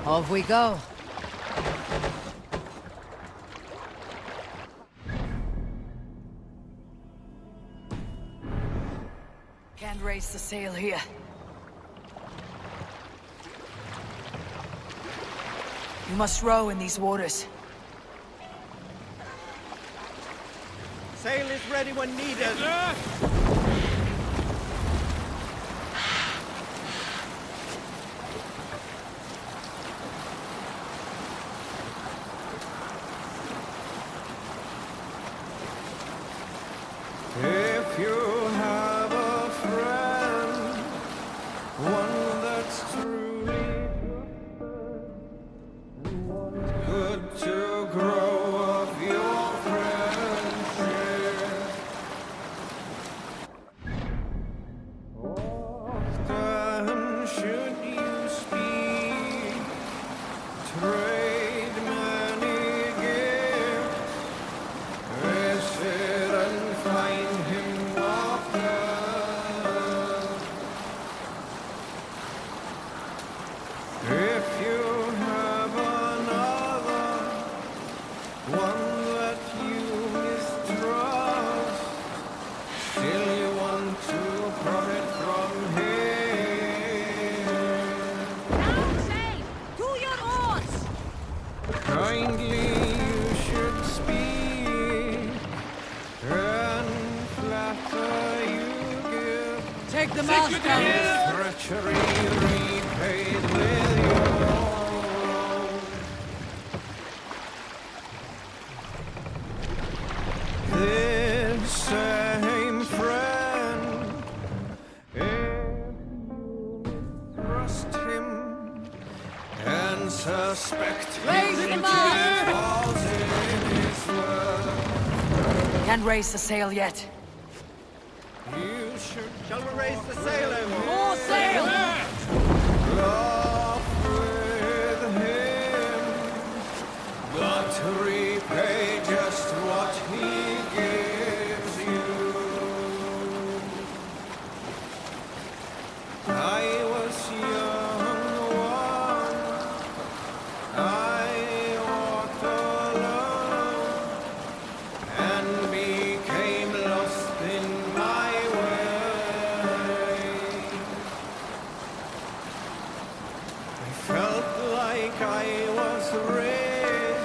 Off we go. Can't raise the sail here. You must row in these waters. Sail is ready when needed. If you have a friend, one that's truly good to grow of your friendship. Often should you speak, trade many gifts, visit and find him often. If you have another, one that you mistrust, still you want to profit from him. Down sail! To your oars! Kindly you should speak, and flatter you give. Take the mast down. Treachery repaid with your own. This same friend, if you trust him and suspect Raise the him mast! falls in his word, Can't raise the sail yet. you should Shall we raise the sail over? More sail! laugh with him, but repay just what he I was red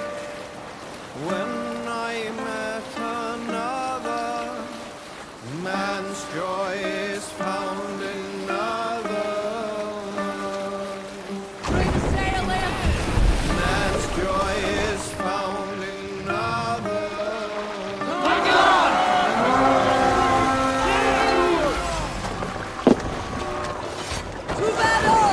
when I met another. Man's joy is found in another. Bring sail in! Man's joy is found in another. To battle!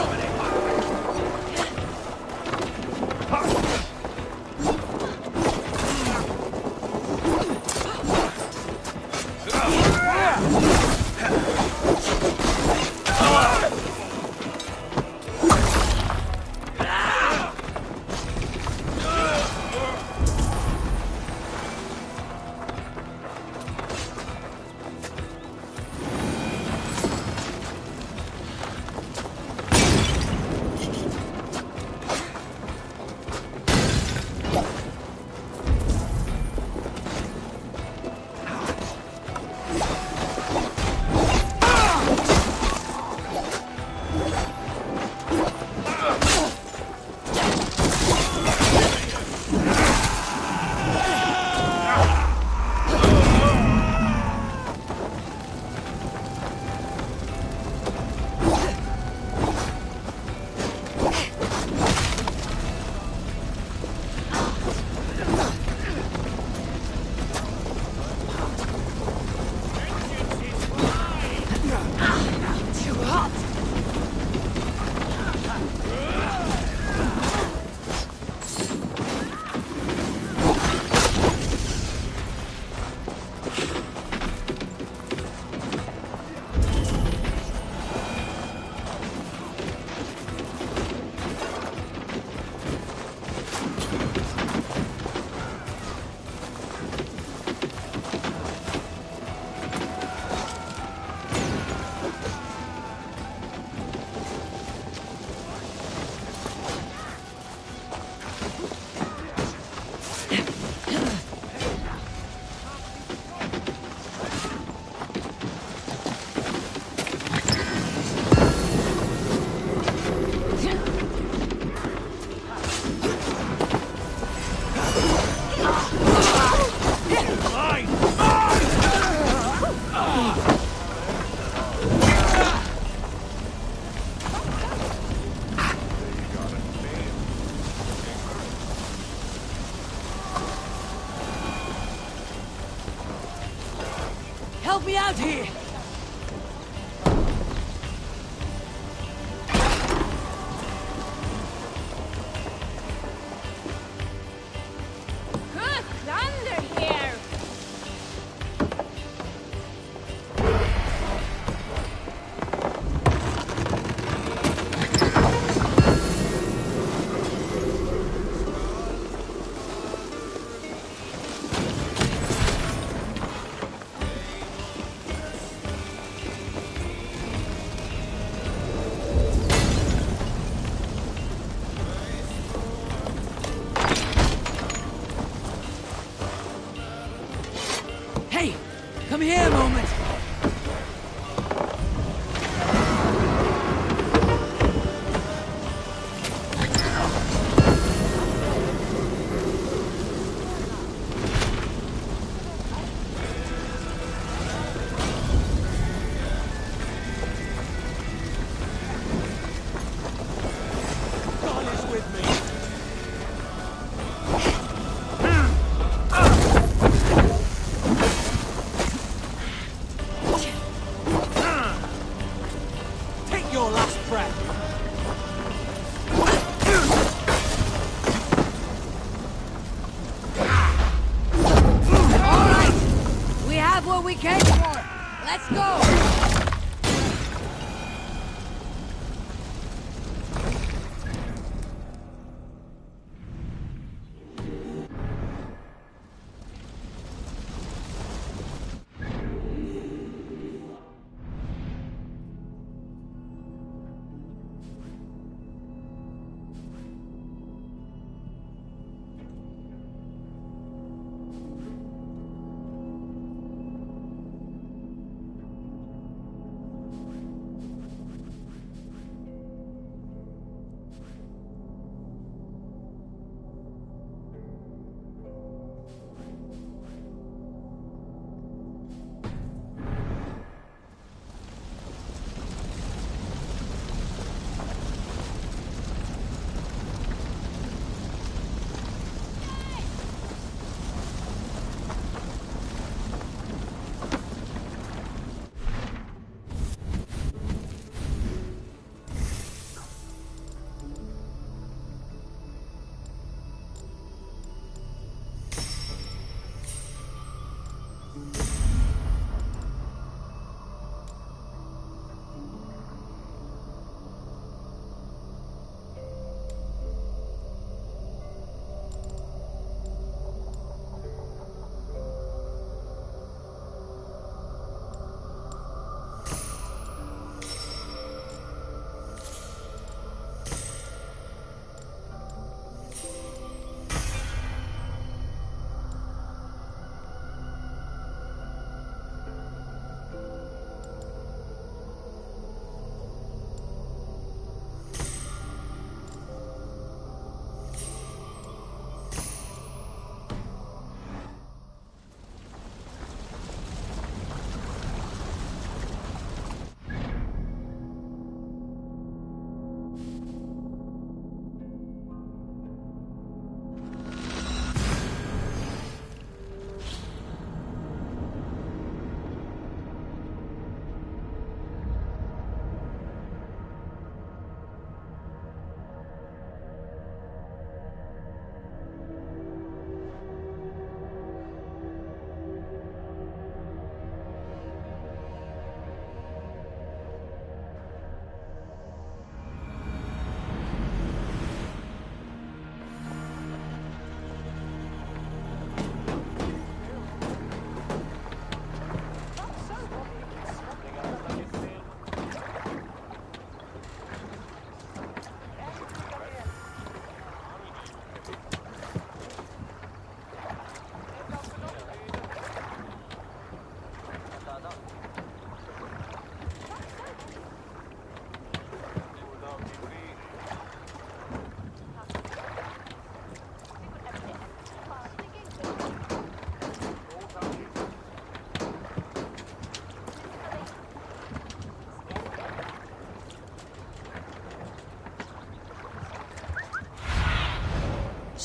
Help me out here! Good thunder here! Hey! Come here a moment! God is with me. Take your last breath! All right! We have what we came for! Let's go!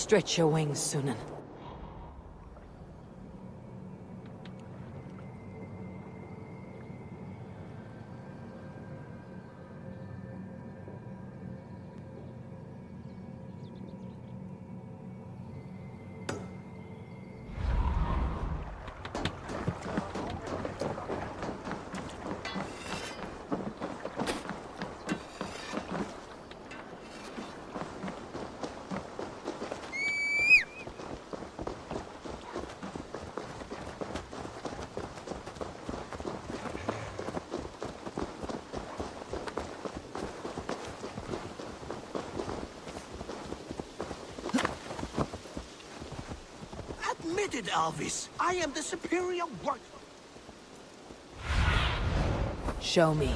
Stretch your wings, Sunan. Admit it, Alvis. I am the superior work. Show me.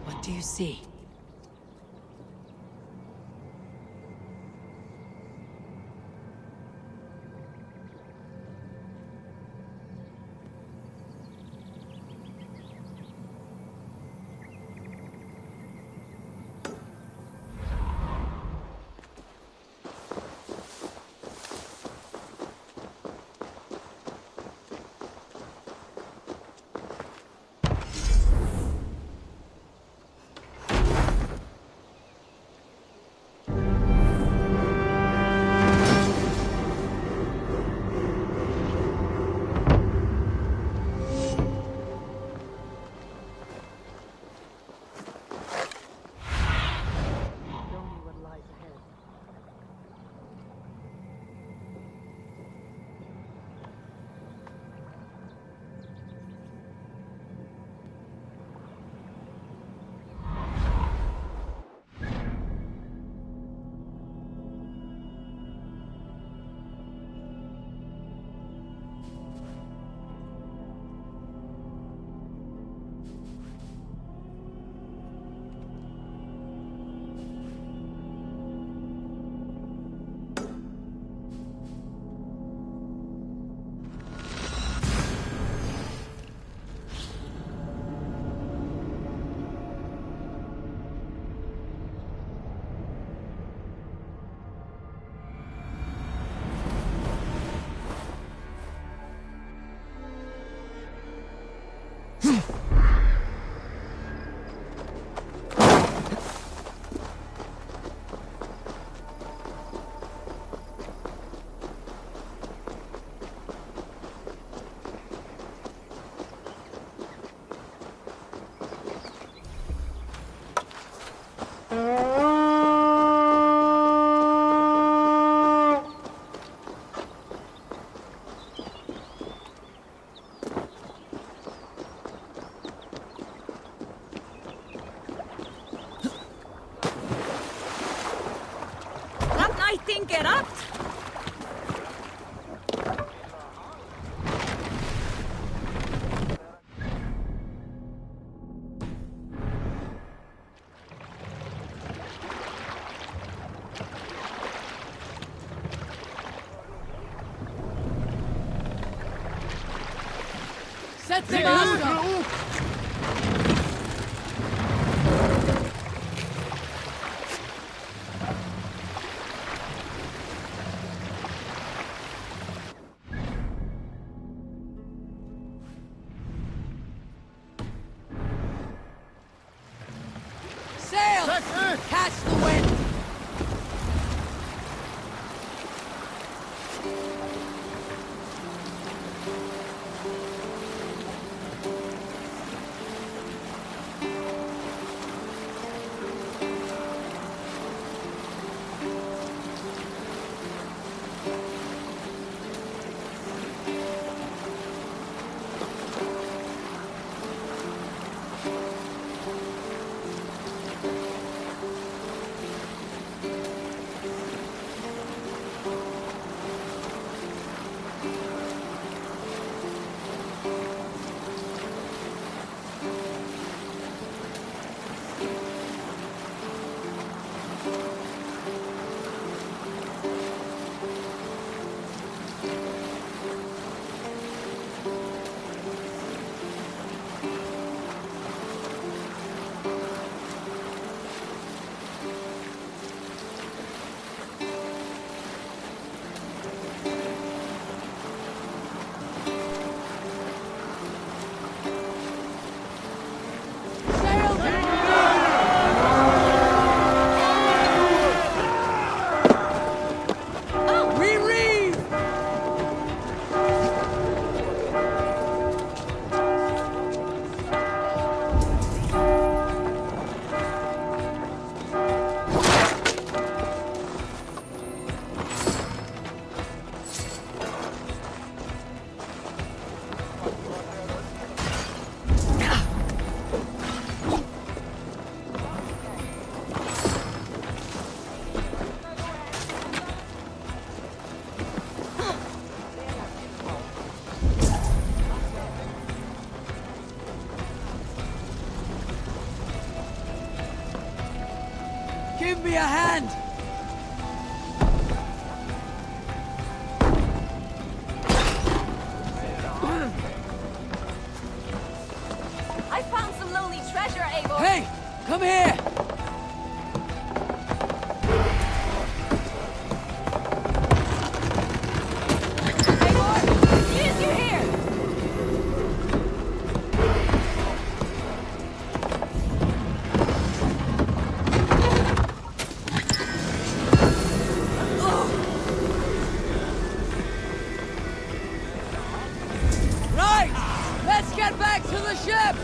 What do you see? Get up! Set the master! Sail! Catch the wind! Give me a hand! I found some lonely treasure, Eivor! Hey! Come here! Eivor! Yes, you're here! Right! Let's get back to the ship!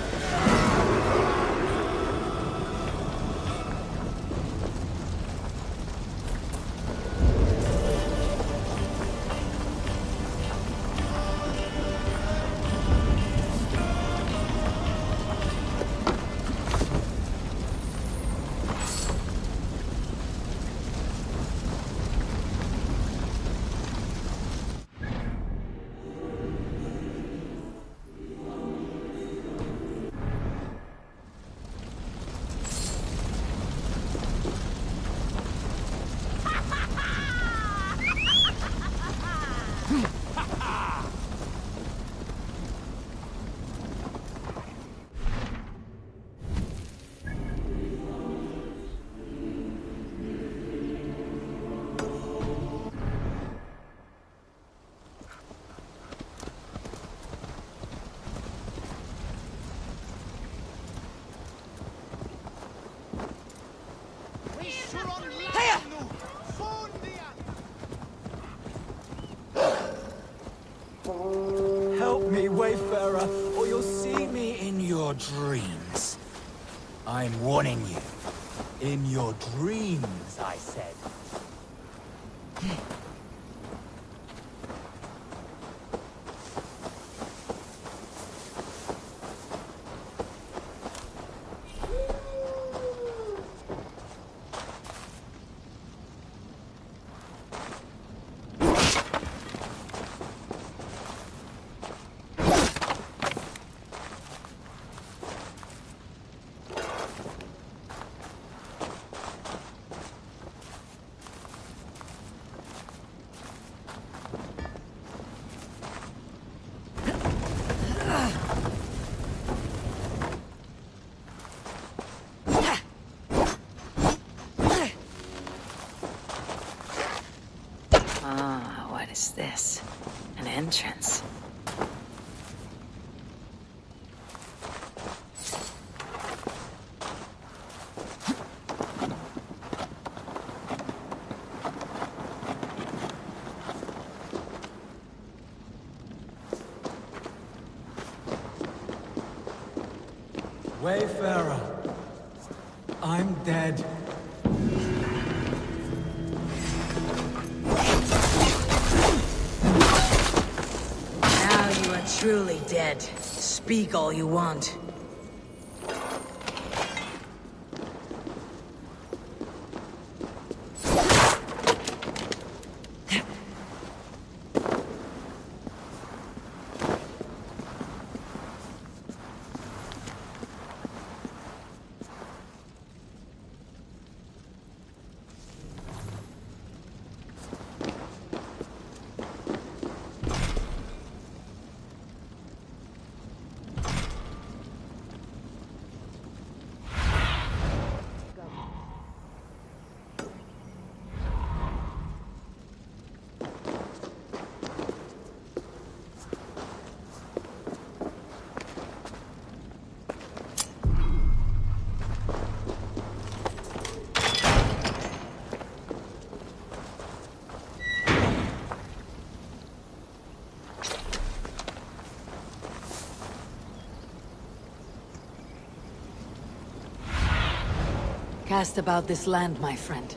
Help me, Wayfarer, or you'll see me in your dreams. I'm warning you. In your dreams, I said. Ah, what is this? An entrance. Wayfarer, I'm dead. Now you are truly dead. Speak all you want. Cast about this land, my friend.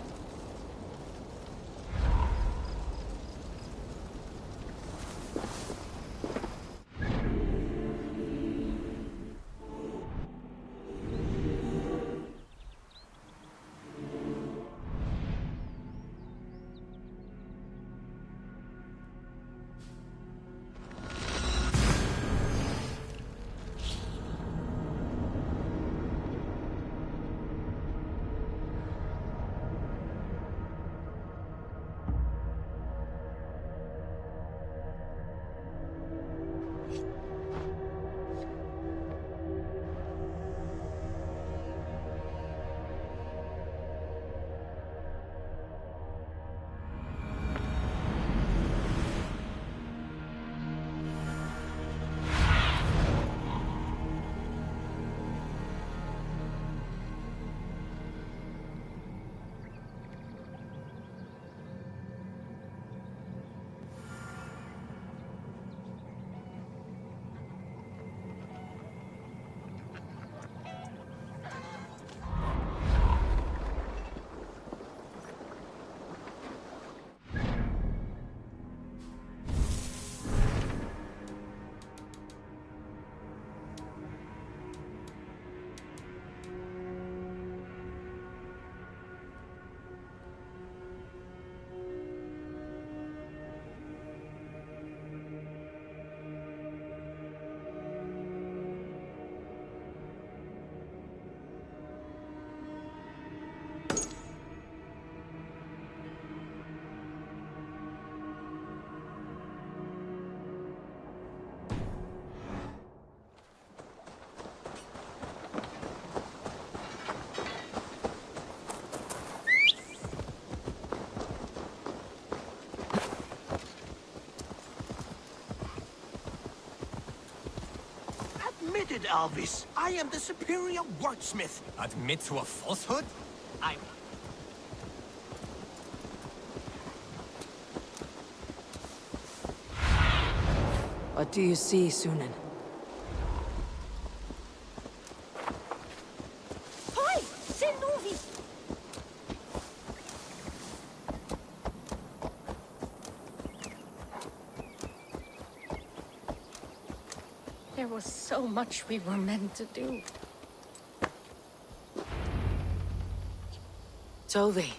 said, Alvis. I am the superior wordsmith. Admit to a falsehood? I... What do you see, Sunan? Hoi! Sen Novi! There was so much we were meant to do. Tovi.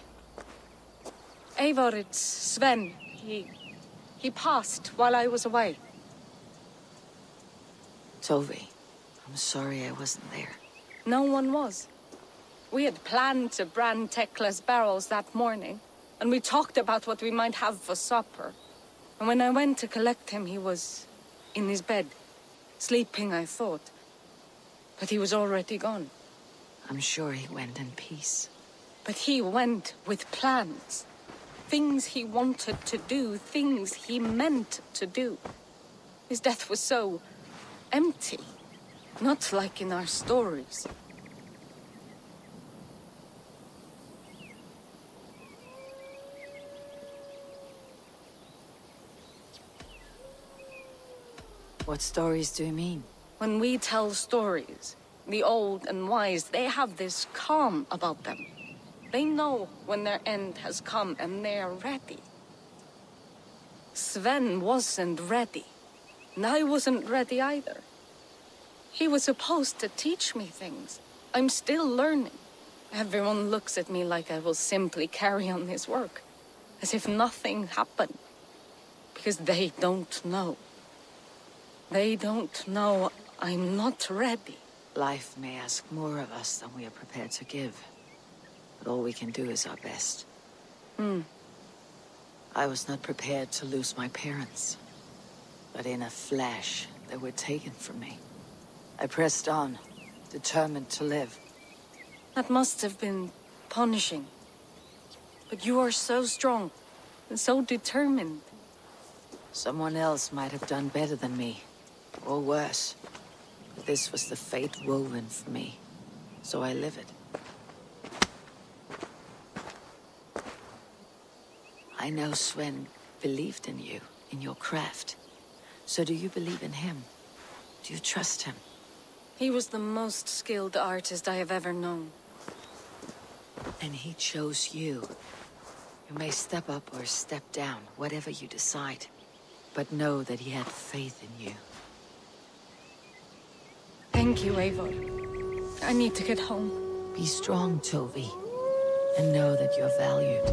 Eivor, it's Sven. He passed while I was away. Tovi, I'm sorry I wasn't there. No one was. We had planned to brand Tekla's barrels that morning, and we talked about what we might have for supper. And when I went to collect him, he was in his bed. Sleeping, I thought. But he was already gone. I'm sure he went in peace. But he went with plans. Things he wanted to do, things he meant to do. His death was so empty. Not like in our stories. What stories do you mean? When we tell stories, the old and wise, they have this calm about them. They know when their end has come and they're ready. Sven wasn't ready. And I wasn't ready either. He was supposed to teach me things. I'm still learning. Everyone looks at me like I will simply carry on his work. As if nothing happened. Because they don't know. They don't know I'm not ready. Life may ask more of us than we are prepared to give. But all we can do is our best. I was not prepared to lose my parents. But in a flash, they were taken from me. I pressed on, determined to live. That must have been punishing. But you are so strong, and so determined. Someone else might have done better than me, or worse. But this was the fate woven for me, so I live it. I know Sven believed in you, in your craft. So do you believe in him? Do you trust him? He was the most skilled artist I have ever known. And he chose you. You may step up or step down, whatever you decide. But know that he had faith in you. Thank you, Eivor. I need to get home. Be strong, Tovi. And know that you're valued.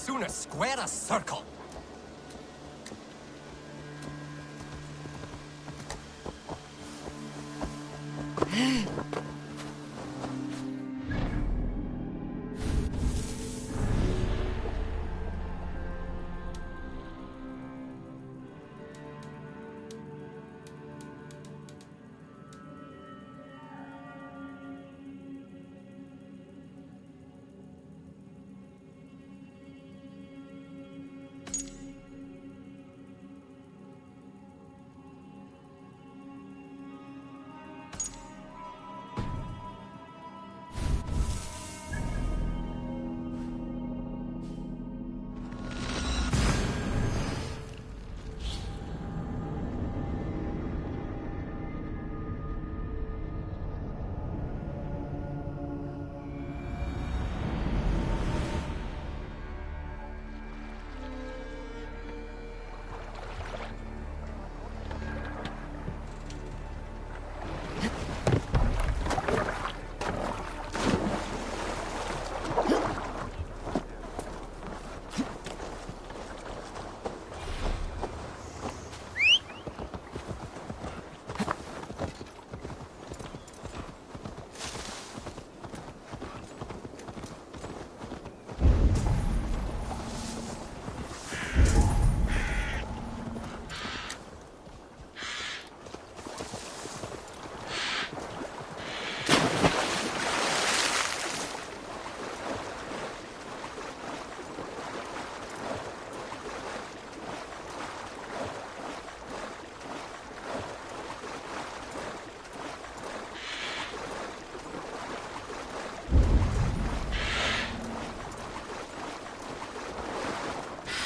sooner square a circle.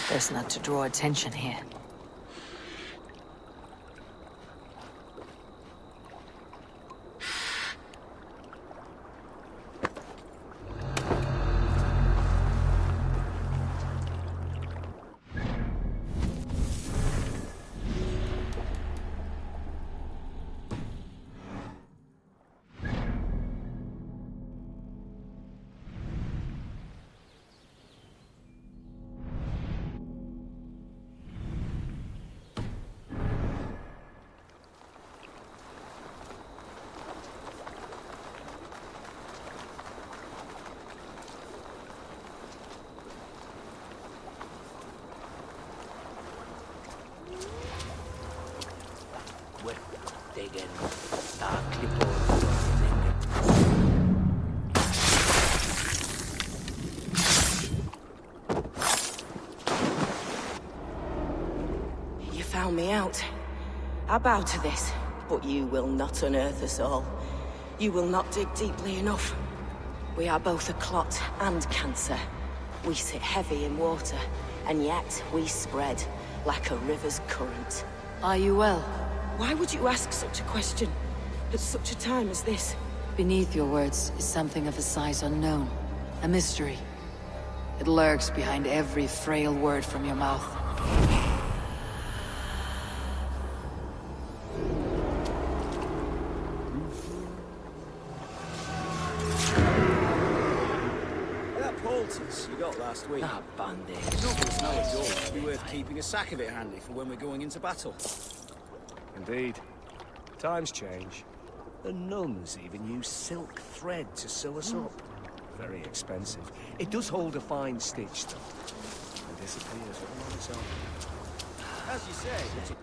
Best not to draw attention here. Digging. You found me out. I bow to this, but you will not unearth us all. You will not dig deeply enough. We are both a clot and cancer. We sit heavy in water, and yet we spread like a river's current. Are you well? Why would you ask such a question at such a time as this? Beneath your words is something of a size unknown. A mystery. It lurks behind every frail word from your mouth. That poultice you got last week. Ah, bandage. Nothing's no at all. Be worth keeping a sack of it handy for when we're going into battle. Indeed. Times change. The nuns even use silk thread to sew us up. Very expensive. It does hold a fine stitch, though. And disappears all on its own. As you say,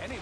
Anyway.